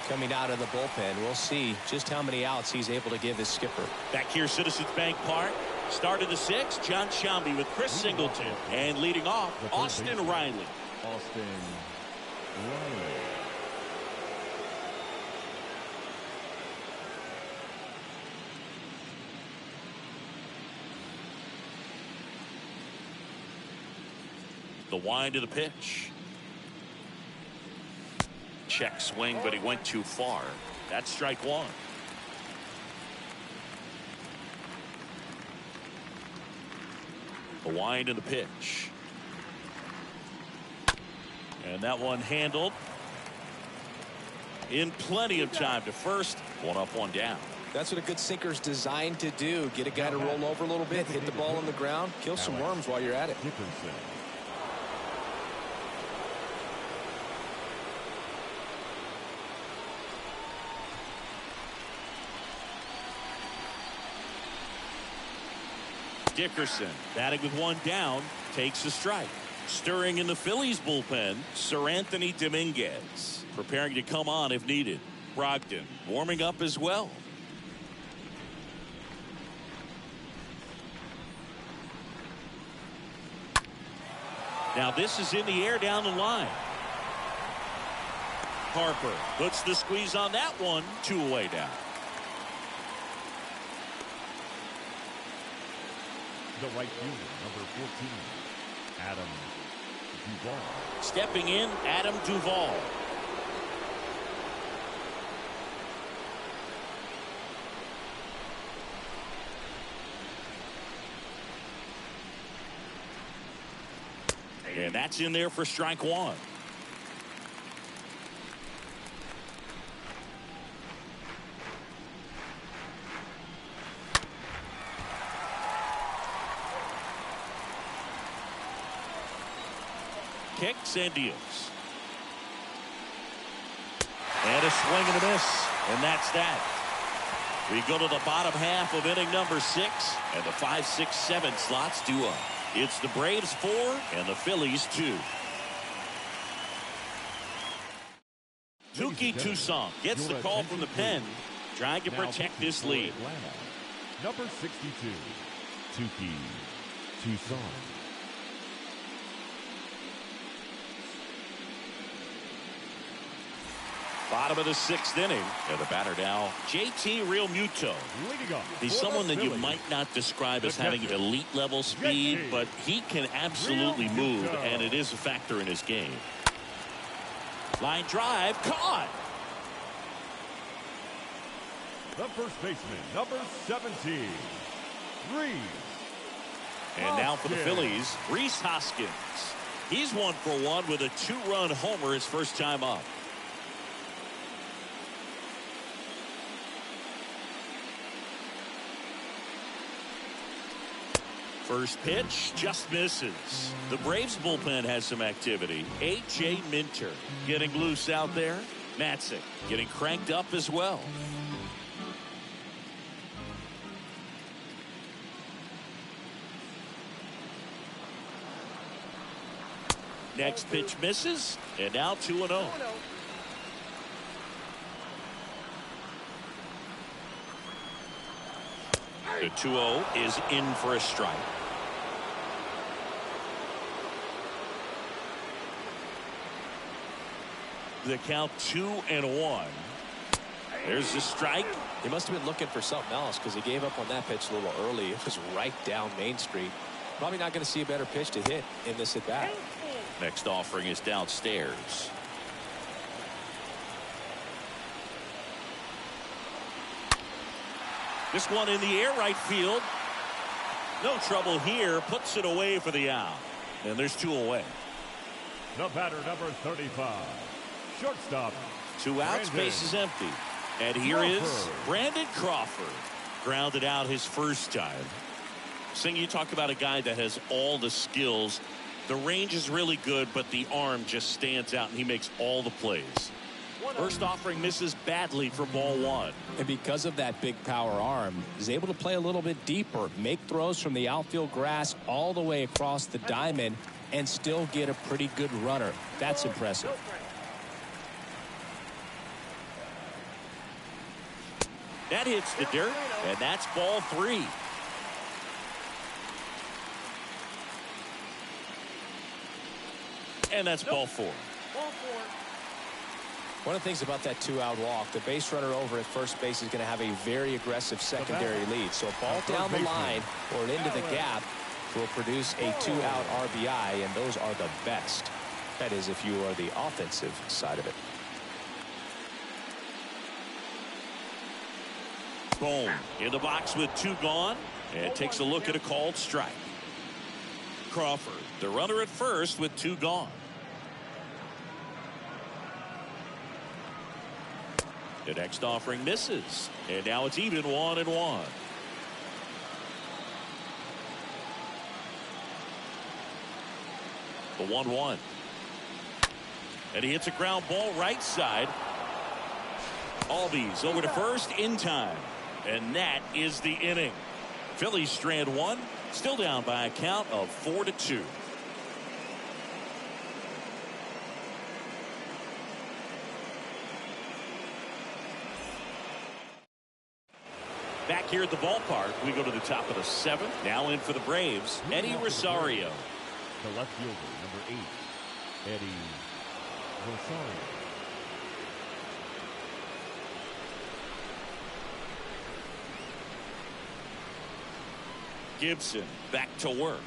coming out of the bullpen. We'll see just how many outs he's able to give his skipper. Back here, Citizens Bank Park. Start of the 6th, John Shambi with Chris Singleton. And leading off, Austin Riley. Austin Riley. The wind of the pitch. Check swing, but he went too far. That's strike 1. The wind of the pitch. And that one handled in plenty of time to first. 1 up, 1 down. That's what a good sinker's designed to do. Get a guy to roll over a little bit, hit the ball on the ground, kill some worms while you're at it. Dickerson batting with 1 down takes a strike. Stirring in the Phillies bullpen, Sir Anthony Dominguez preparing to come on if needed. Brogdon warming up as well. Now this is in the air down the line. Harper puts the squeeze on that one. 2 away now. The right fielder, number 14, Adam Duvall. Stepping in, Adam Duvall. And that's in there for strike 1. Kicks and deals. And a swing and a miss. And that's that. We go to the bottom half of inning number 6. And the 5, 6, 7 slots due up. It's the Braves 4 and the Phillies 2. Touki Toussaint gets the call from the pen, trying to protect this lead. Number 62, Touki Toussaint. Bottom of the 6th inning. And the batter now, JT Realmuto. He's someone that you might not describe as having elite level speed, but he can absolutely move, and it is a factor in his game. Line drive, caught. The first baseman, number 17, Rhys. And now for the Phillies, Rhys Hoskins. He's 1 for 1 with a 2-run homer his first time up. First pitch just misses. The Braves bullpen has some activity. A.J. Minter getting loose out there. Matzik getting cranked up as well. Next pitch misses, and now 2-0. The 2-0 is in for a strike. The count 2-1. There's the strike. He must have been looking for something else because he gave up on that pitch a little early. It was right down Main Street. Probably not going to see a better pitch to hit in this at bat. Next offering is downstairs. This one in the air right field. No trouble here. Puts it away for the out. And there's 2 away. The batter, number 35, shortstop. 2 outs, base is empty. And here is Brandon Crawford. Grounded out his first time. Sing, you talk about a guy that has all the skills. The range is really good, but the arm just stands out, and he makes all the plays. First offering misses badly for ball 1. And because of that big power arm, he's able to play a little bit deeper, make throws from the outfield grass all the way across the diamond, and still get a pretty good runner. That's impressive. That hits the dirt, and that's ball 3. And that's ball 4. One of the things about that 2-out walk, the base runner over at first base is going to have a very aggressive secondary lead. So a ball down the line or into the gap will produce a 2-out RBI, and those are the best. That is, if you are the offensive side of it. Boom. In the box with 2 gone, and takes a look at a called strike. Crawford, the runner at first with 2 gone. The next offering misses, and now it's even 1-1. The 1-1. And he hits a ground ball right side. Albies over to first in time. And that is the inning. Phillies strand 1, still down by a count of 4-2. Back here at the ballpark, we go to the top of the 7th. Now in for the Braves, Eddie Rosario. The left fielder, number 8, Eddie Rosario. Gibson back to work.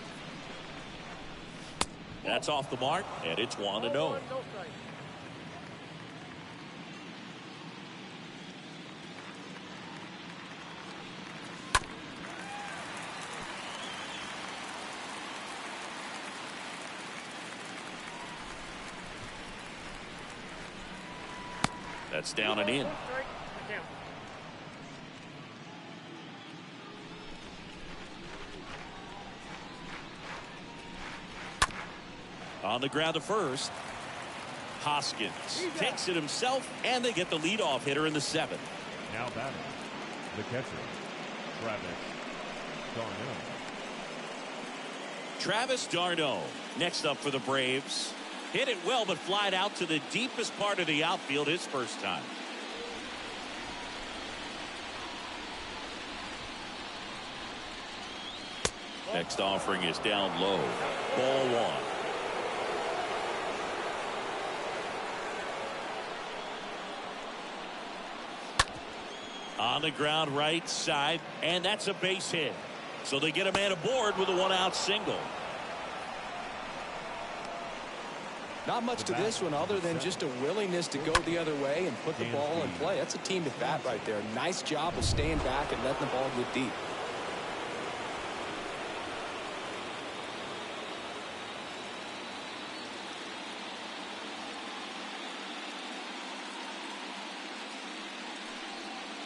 That's off the mark, and it's 1-0. That's down and in. On the ground to first. Hoskins takes it himself, and they get the leadoff hitter in the 7th. Now batting, the catcher, Travis d'Arnaud. Travis d'Arnaud next up for the Braves. Hit it well, but flied out to the deepest part of the outfield his first time. Next offering is down low. Ball 1. On the ground right side, and that's a base hit. So they get a man aboard with a 1-out single. Not much to this one other than just a willingness to go the other way and put the ball in play. That's a team at bat right there. Nice job of staying back and letting the ball get deep.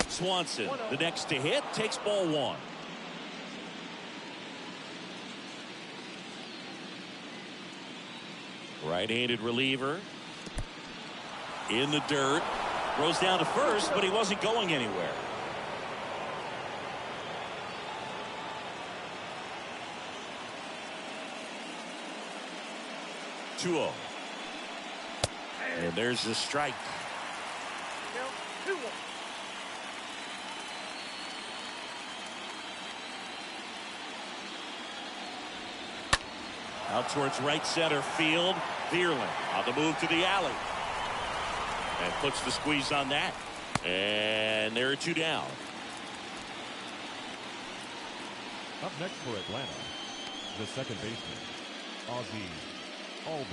Swanson, the next to hit, takes ball 1. Right-handed reliever. In the dirt. Throws down to first, but he wasn't going anywhere. Two-0. And there's the strike. Out towards right center field. Vierling on the move to the alley. And puts the squeeze on that. And there are 2 down. Up next for Atlanta, the second baseman, Ozzie Albies.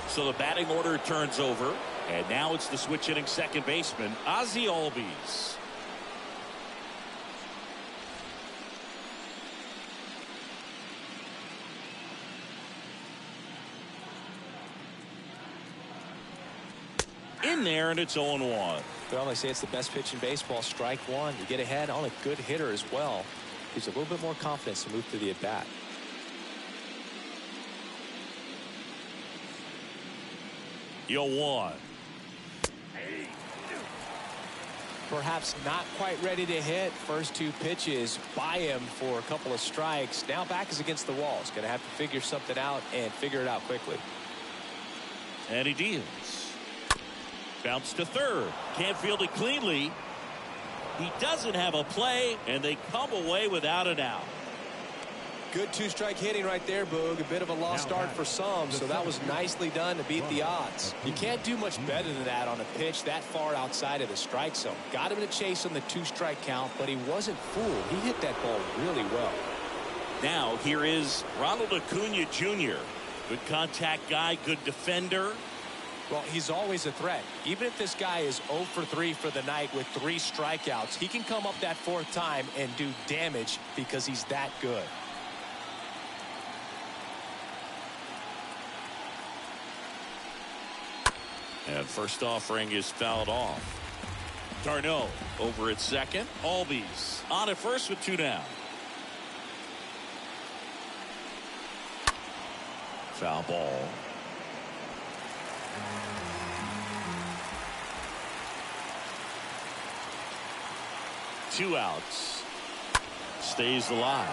So the batting order turns over. And now it's the switch hitting second baseman, Ozzie Albies. In there, and it's 0-1. Well, they say it's the best pitch in baseball. Strike 1. You get ahead on a good hitter as well. Gives a little bit more confidence to move to the at-bat. Yo 1. Perhaps not quite ready to hit. First 2 pitches by him for a couple of strikes. Now back is against the wall. He's going to have to figure something out and figure it out quickly. And he deals. Bounce to third. Can't field it cleanly. He doesn't have a play, and they come away without an out. Good 2-strike hitting right there, Boog. A bit of a lost start for some, so that was nicely done to beat the odds. You can't do much better than that on a pitch that far outside of the strike zone. Got him in a chase on the 2-strike count, but he wasn't fooled. He hit that ball really well. Now here is Ronald Acuna Jr. Good contact guy, good defender. Well, he's always a threat. Even if this guy is 0 for 3 for the night with 3 strikeouts, he can come up that 4th time and do damage because he's that good. And first offering is fouled off. d'Arnaud over at second. Albies on at first with 2 down. Foul ball. Two outs. Stays alive.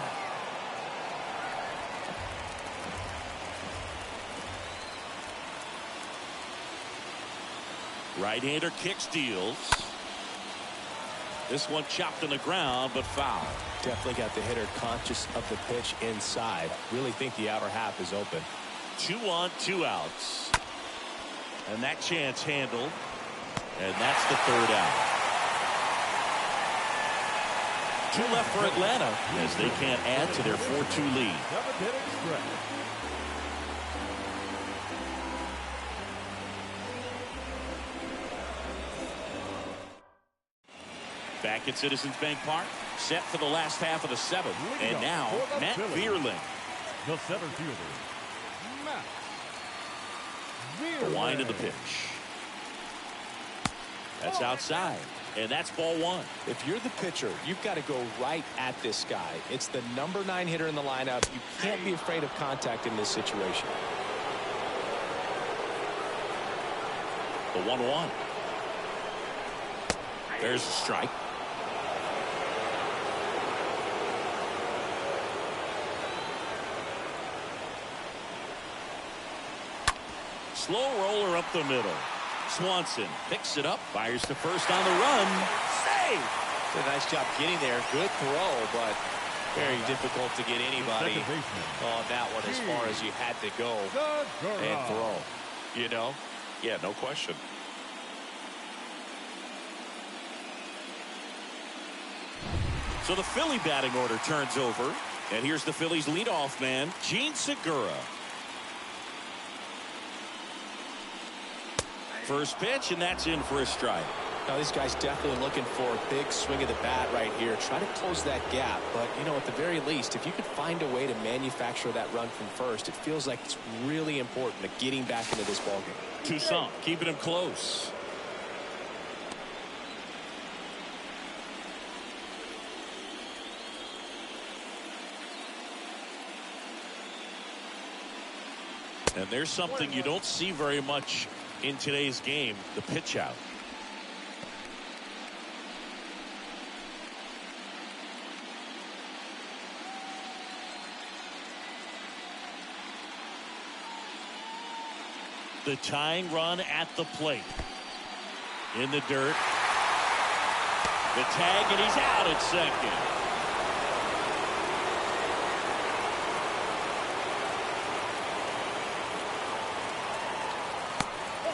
Right-hander kicks, deals. This one chopped on the ground, but foul. Definitely got the hitter conscious of the pitch inside. Really think the outer half is open. 2 on, 2 outs. And that chance handled. And that's the 3rd out. 2 left for Atlanta as they can't add to their 4-2 lead. Back at Citizens Bank Park, set for the last half of the 7th. And now, Matt Vierling. The center fielder, Matt The Vierling. wind of the pitch. That's outside. And that's ball 1. If you're the pitcher, you've got to go right at this guy. It's the number 9 hitter in the lineup. You can't be afraid of contact in this situation. The 1-1. There's a strike. Slow roller up the middle. Swanson picks it up, fires to first on the run. Save! Did a nice job getting there. Good throw, but very difficult to get anybody on that one as far as you had to go and throw. You know? Yeah, no question. So the Philly batting order turns over. And here's the Phillies leadoff man, Gene Segura. First pitch, and that's in for a strike. Now, this guy's definitely looking for a big swing of the bat right here. Try to close that gap. But, you know, at the very least, if you could find a way to manufacture that run from first, it feels like it's really important to getting back into this ballgame. Toussaint keeping him close. And there's something you don't see very much in today's game, the pitch out. The tying run at the plate. In the dirt. The tag, and he's out at second.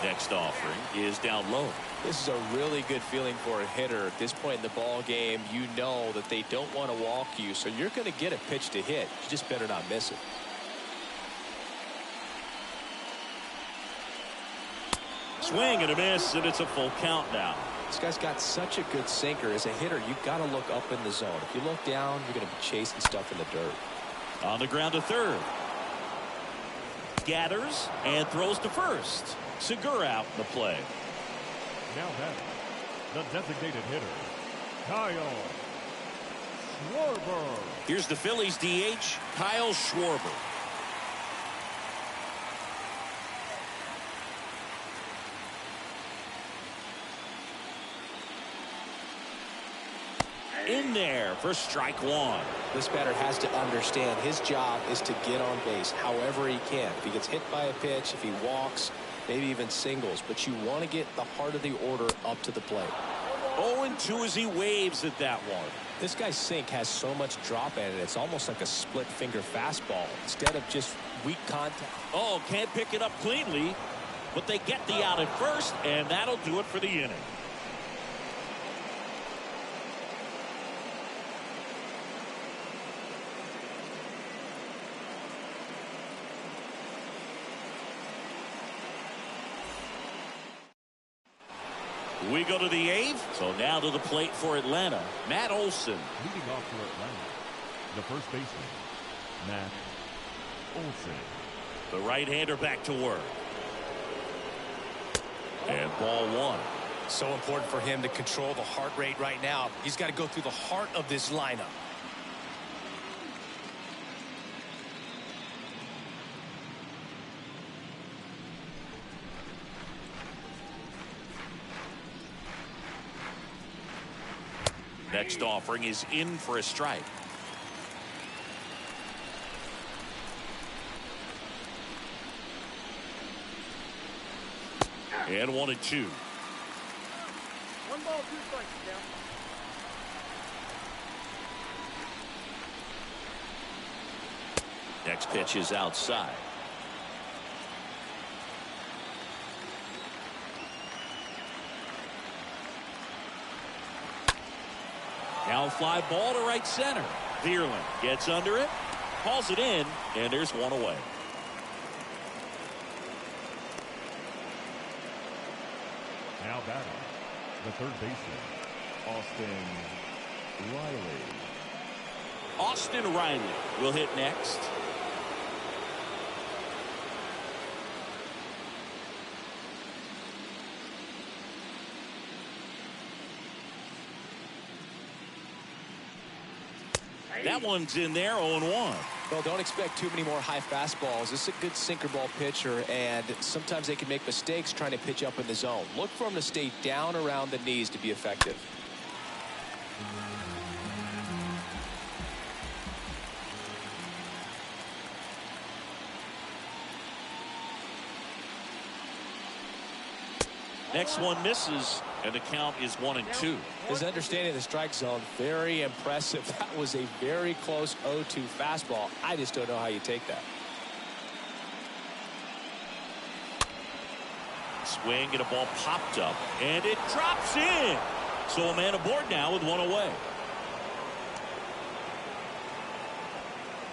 Next offering is down low. This is a really good feeling for a hitter. At this point in the ball game, you know that they don't want to walk you, so you're going to get a pitch to hit. You just better not miss it. Swing and a miss, and it's a full count now. This guy's got such a good sinker. As a hitter, you've got to look up in the zone. If you look down, you're going to be chasing stuff in the dirt. On the ground to third. Gathers and throws to first. Segura out in the play. Now batting, the designated hitter, Kyle Schwarber. Here's the Phillies DH, Kyle Schwarber. In there for strike 1. This batter has to understand his job is to get on base however he can. If he gets hit by a pitch, if he walks, maybe even singles, but you want to get the heart of the order up to the plate. 0-2 as he waves at that one. This guy's sink has so much drop in it, it's almost like a split finger fastball instead of just weak contact. Oh, can't pick it up cleanly, but they get the out at first, and that'll do it for the inning. We go to the 8th. So now to the plate for Atlanta, Matt Olson. Leading off for Atlanta, the first baseman, Matt Olson. The right-hander back to work. And ball 1. So important for him to control the heart rate right now. He's got to go through the heart of this lineup. Next offering is in for a strike. And 1-2. 1 ball, 2 strikes, Next pitch is outside. Now a fly ball to right center. Vierling gets under it, calls it in, and there's one away. Now batting, the third baseman, Austin Riley. Austin Riley will hit next. That one's in there, 0-1. Well, don't expect too many more high fastballs. This is a good sinker ball pitcher, and sometimes they can make mistakes trying to pitch up in the zone. Look for him to stay down around the knees to be effective. Next one misses, and the count is 1-2. His understanding of the strike zone, very impressive. That was a very close 0-2 fastball. I just don't know how you take that. Swing and a ball popped up, and it drops in. So a man aboard now with one away.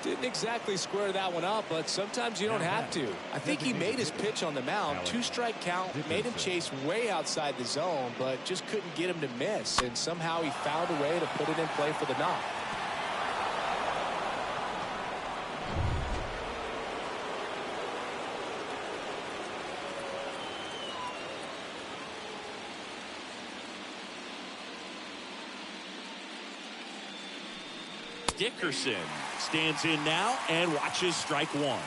Didn't exactly square that one up, but sometimes you don't have to. I think he made his pitch on the mound. 2-strike count, made him chase way outside the zone, but just couldn't get him to miss. And somehow he found a way to put it in play for the knock. Dickerson stands in now and watches strike one.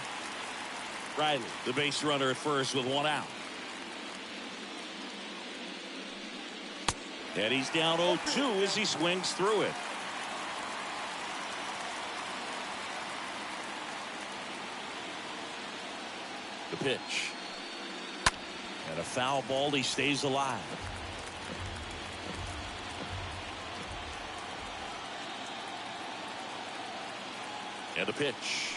Riley, the base runner at first with one out. And he's down 0-2 as he swings through it. The pitch. And a foul ball, he stays alive. And the pitch.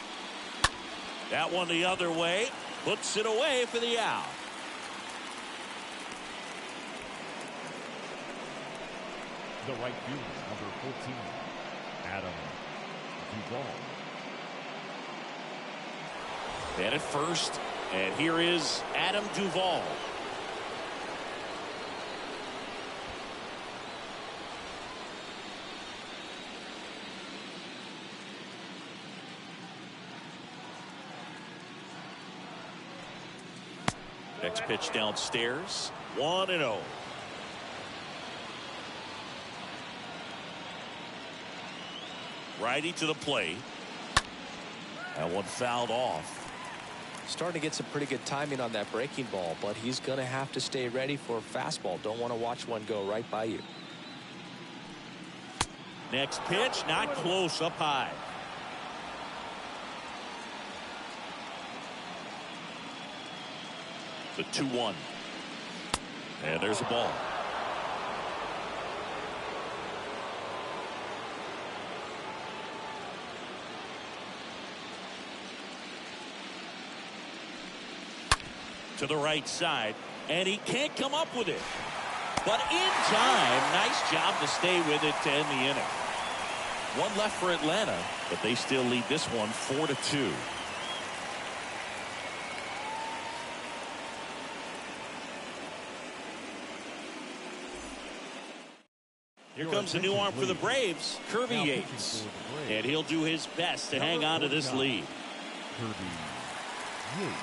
That one the other way. Puts it away for the out. The right fielder, number 14, Adam Duvall. And at first, and here is Adam Duvall. Next pitch downstairs. 1-0. Righty to the plate. That one fouled off. Starting to get some pretty good timing on that breaking ball, but he's going to have to stay ready for a fastball. Don't want to watch one go right by you. Next pitch, not close, up high. The 2-1. And there's a ball. To the right side, and he can't come up with it. But in time, nice job to stay with it to end the inning. One left for Atlanta, but they still lead this one 4-2. Here comes a new arm for the Braves, Kirby Yates. And he'll do his best to hang on to this lead. Kirby Yates.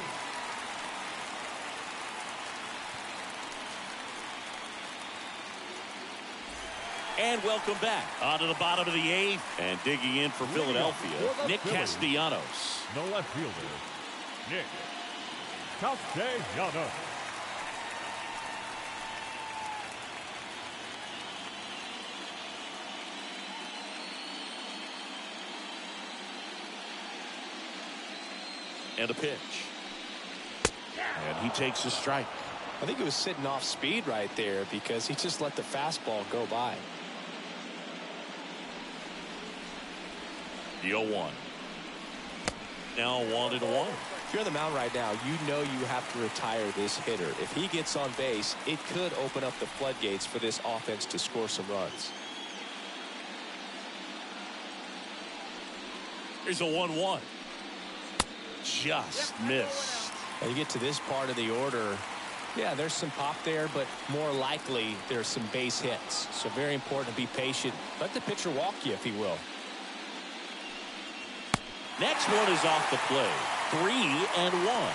And welcome back. On to the bottom of the eighth. And digging in for Philadelphia, Nick Castellanos. The left fielder, Nick Castellanos. And a pitch. And he takes a strike. I think he was sitting off speed right there because he just let the fastball go by. The 0-1. now 1-1. If you're on the mound right now, you know you have to retire this hitter. If he gets on base, it could open up the floodgates for this offense to score some runs. Here's a 1-1. Just missed. And you get to this part of the order, yeah, there's some pop there, but more likely there's some base hits. So very important to be patient. Let the pitcher walk you, if he will. Next one is off the play. 3-1.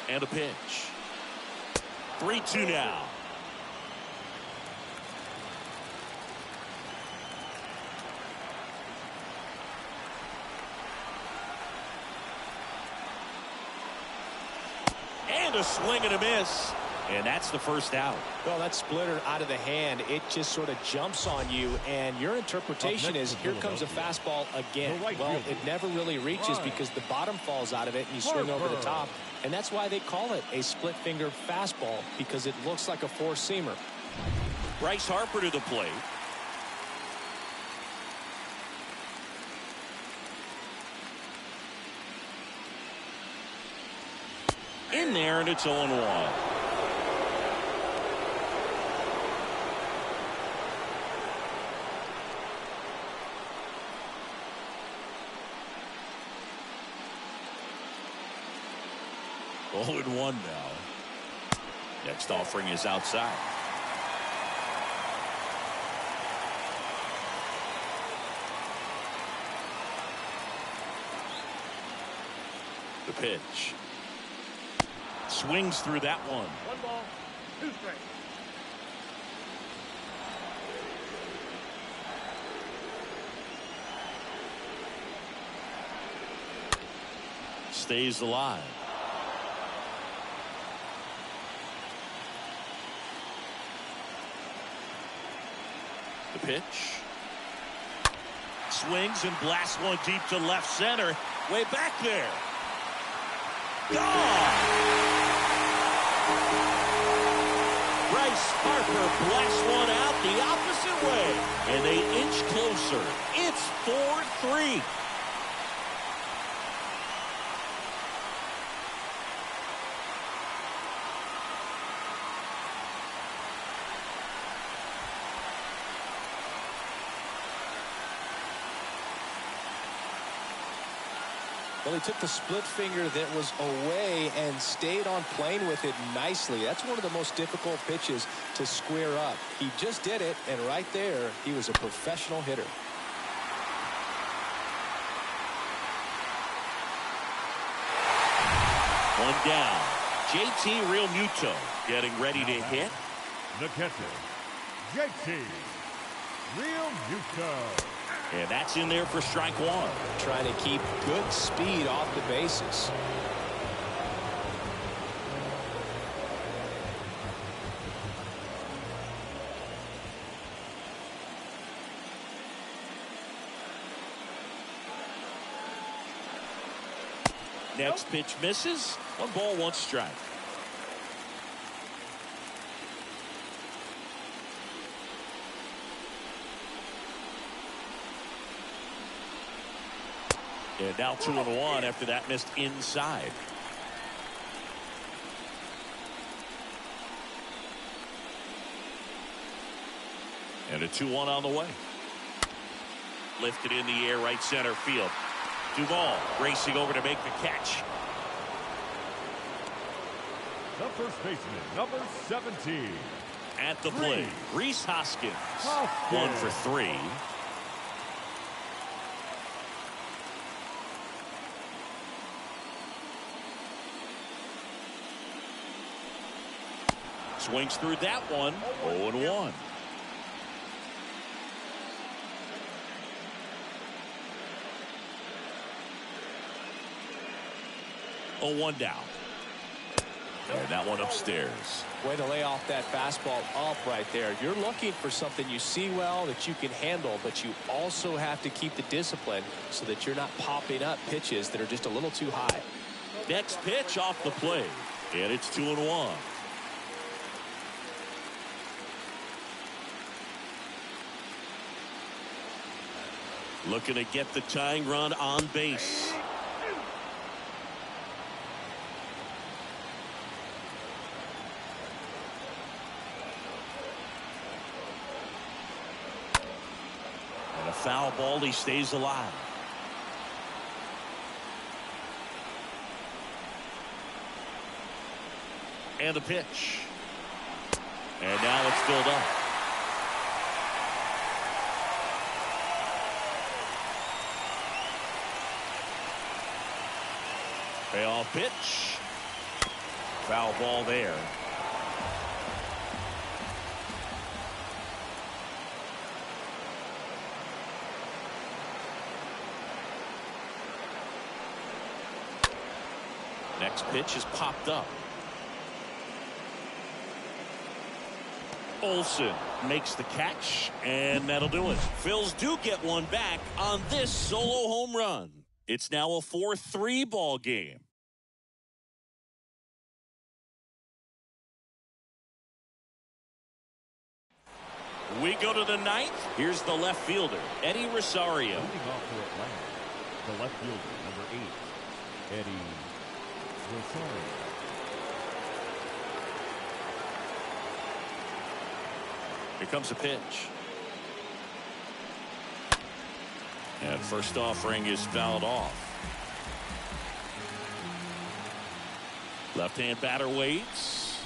And a pitch. 3-2 now. And a swing and a miss. And that's the first out. Well, that splitter out of the hand, it just sort of jumps on you, and your interpretation is, here comes a fastball again. Well, it never really reaches because the bottom falls out of it, and you swing over the top. And that's why they call it a split-finger fastball, because it looks like a four-seamer. Bryce Harper to the plate. In there, and it's 0-1. Oh, and 1 now. Next offering is outside. The pitch. Swings through that one. 1 ball, 2 strikes. Stays alive. The pitch. Swings and blasts one deep to left center. Way back there. Gone! Bryce Harper blasts one out the opposite way. And they inch closer. It's 4-3. Well, he took the split finger that was away and stayed on plane with it nicely. That's one of the most difficult pitches to square up. He just did it, and right there, he was a professional hitter. One down. JT Realmuto getting ready to hit. The catcher, JT Realmuto. And that's in there for strike 1. Trying to keep good speed off the bases. Next pitch misses. 1 ball, 1 strike. And now 2-1 after that missed inside. And a 2-1 on the way. Lifted in the air, right center field. Duvall racing over to make the catch. The first baseman, number 17. At the plate, Rhys Hoskins. 1 for 3. Swings through that one. 0-1. Oh, 1 down. And that one upstairs. Way to lay off that fastball up right there. You're looking for something you see well that you can handle, but you also have to keep the discipline so that you're not popping up pitches that are just a little too high. Next pitch off the plate. And it's 2-1. Looking to get the tying run on base. And a foul ball. He stays alive. And the pitch. And now it's filled up. Payoff pitch. Foul ball there. Next pitch is popped up. Olsen makes the catch, and that'll do it. Phils do get one back on this solo home run. It's now a 4-3 ball game. We go to the ninth. Here's the left fielder, Eddie Rosario. Leading off for Atlanta, the left fielder, number 8, Eddie Rosario. Here comes a pitch. And first offering is fouled off. Left-hand batter waits.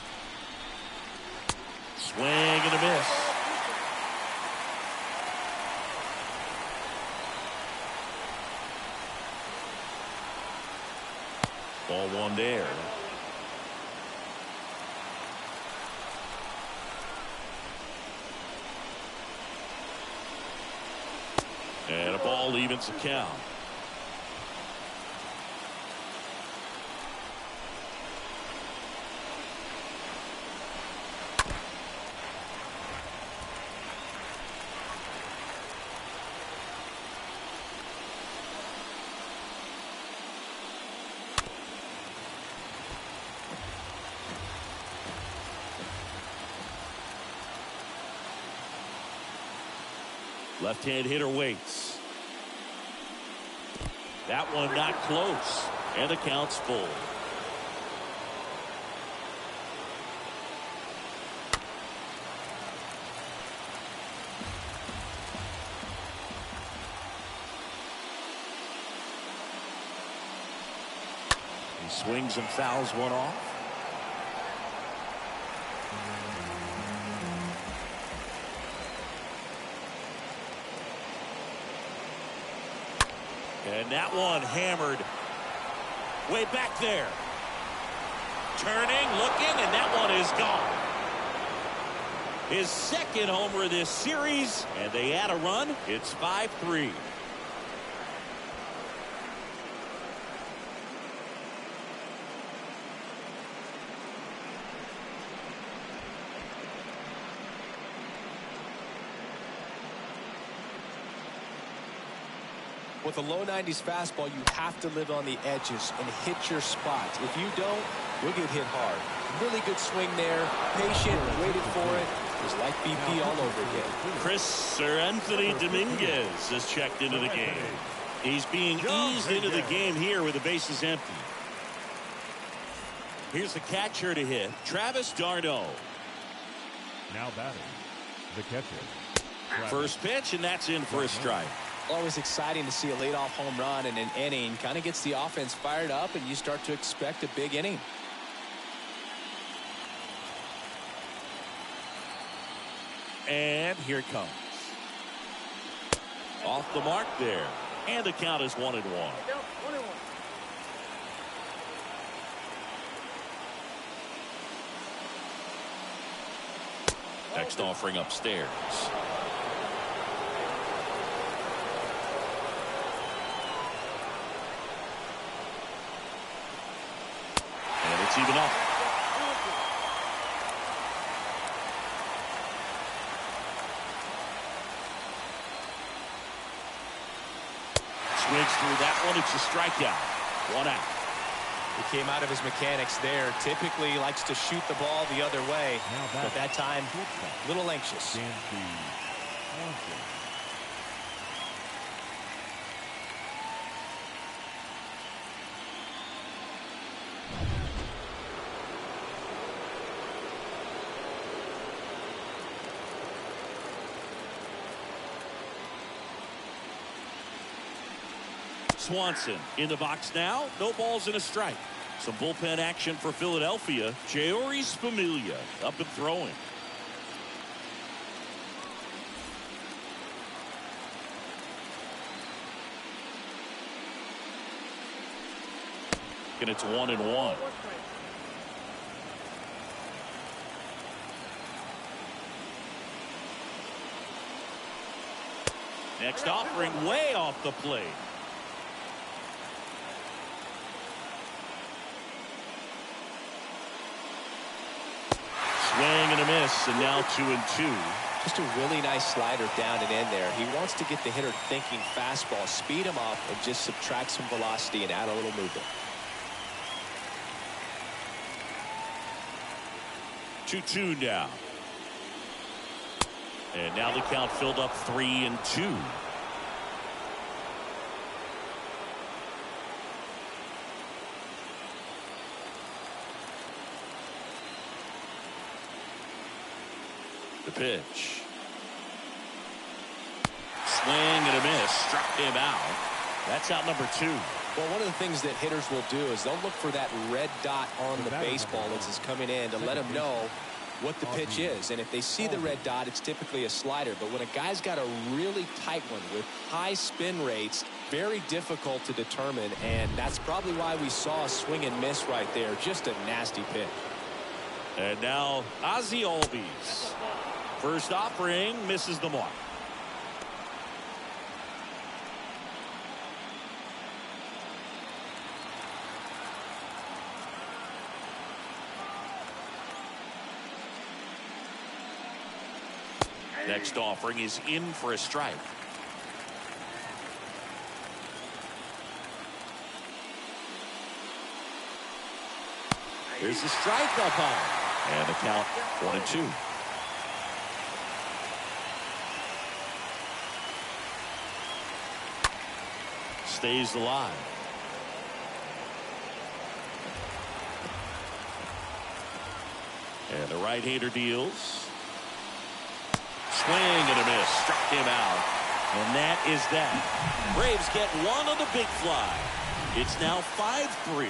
Swing and a miss. Ball one there. And a ball evens the count. Left-hand hitter waits. That one not close. And the count's full. He swings and fouls one off. And that one hammered way back there. Turning, looking, and that one is gone. His second homer this series, and they add a run. It's 5-3. With a low 90s fastball, you have to live on the edges and hit your spots. If you don't, you'll get hit hard. Really good swing there. Patient, waited for it. It was like BP all over again. Sir Anthony Dominguez is checked into the game. He's being eased into the game here with the bases empty. Here's the catcher to hit, Travis d'Arnaud. Now batting, the catcher. First pitch, and that's in for a strike. Always exciting to see a leadoff home run in an inning. Kind of gets the offense fired up, and you start to expect a big inning. And here it comes. Off the mark there. And the count is 1-1. Next offering upstairs. And it's even up. Swings through that one. It's a strikeout. 1 out. He came out of his mechanics there. Typically likes to shoot the ball the other way, but that time a little anxious. Swanson in the box now. No balls and a strike. Some bullpen action for Philadelphia. Jeurys Familia up and throwing. And it's 1-1. Next offering way off the plate. Swing and a miss, and now 2-2. Just a really nice slider down and in there. He wants to get the hitter thinking fastball, speed him up, and just subtract some velocity and add a little movement. 2-2 now. And now the count filled up 3-2. The pitch. Swing and a miss. Struck him out. That's out number 2. Well, one of the things that hitters will do is they'll look for that red dot on the baseball as it's coming in to let them know what the pitch is. And if they see the red dot, it's typically a slider. But when a guy's got a really tight one with high spin rates, very difficult to determine. And that's probably why we saw a swing and miss right there. Just a nasty pitch. And now Ozzie Albies. First offering misses the mark. Next offering is in for a strike. Here's the strike up high. And the count 1-2. Stays alive. And the right-hander deals. Swing and a miss. Struck him out. And that is that. Braves get one on the big fly. It's now 5-3.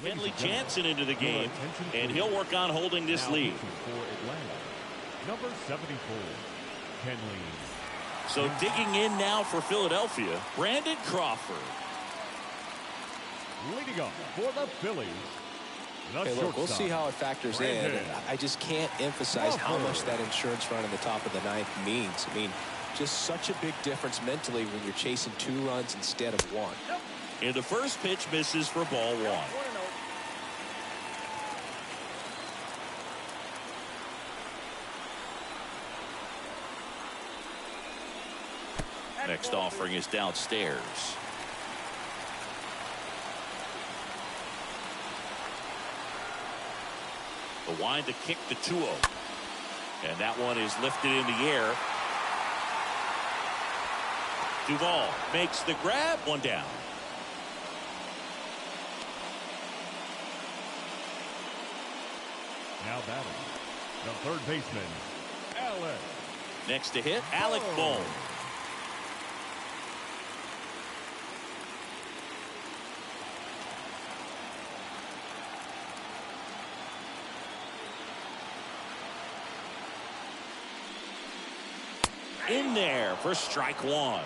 Kenley Jansen into the game, and he'll work on holding this lead. Number 74, Kenley. So digging in now for Philadelphia, Brandon Crawford. Leading up for the Phillies. Hey, look, we'll see how it factors in. I just can't emphasize how much that insurance run in the top of the ninth means. I mean, just such a big difference mentally when you're chasing 2 runs instead of 1. And the first pitch misses for ball 1. Next offering is downstairs. The wind to kick to 2-0. And that one is lifted in the air. Duvall makes the grab. 1 down. Now batting, the third baseman, Alec. Next to hit, Alec Bohm. In there for strike 1.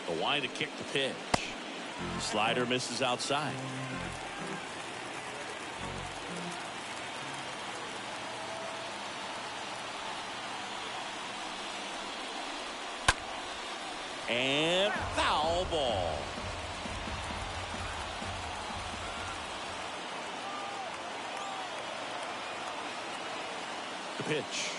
The wind to kick the pitch. Slider misses outside. And foul ball. The pitch.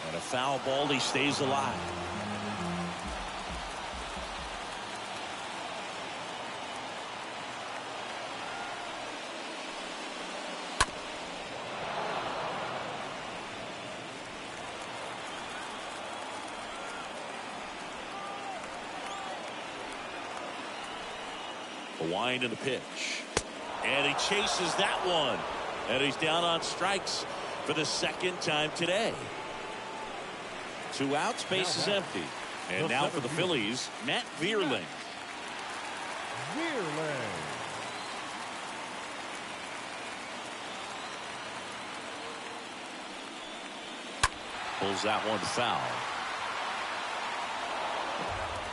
And a foul ball. He stays alive. The wind and the pitch. And he chases that one. And he's down on strikes for the second time today. 2 outs, base is empty. And now for the Phillies, Matt Vierling. Pulls that one foul.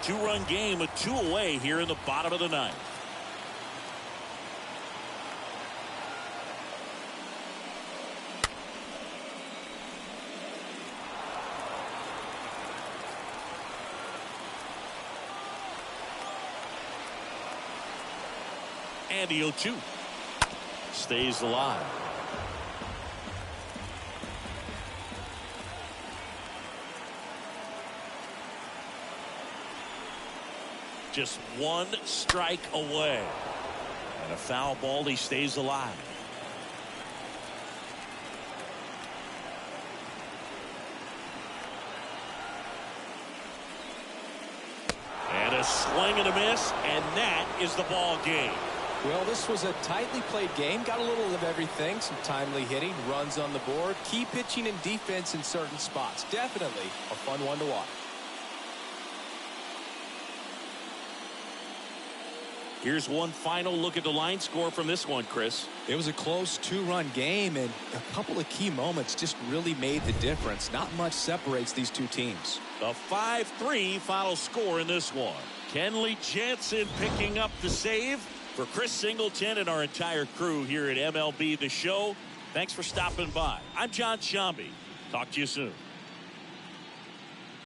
2-run game with 2 away here in the bottom of the 9th. And the 0-2 stays alive. Just 1 strike away. And a foul ball. He stays alive. And a swing and a miss, and that is the ball game. Well, this was a tightly played game. Got a little of everything. Some timely hitting, runs on the board, key pitching and defense in certain spots. Definitely a fun one to watch. Here's one final look at the line score from this one, Chris. It was a close 2-run game, and a couple of key moments just really made the difference. Not much separates these two teams. A 5-3 final score in this one. Kenley Jansen picking up the save. For Chris Singleton and our entire crew here at MLB The Show, thanks for stopping by. I'm John Shambi. Talk to you soon.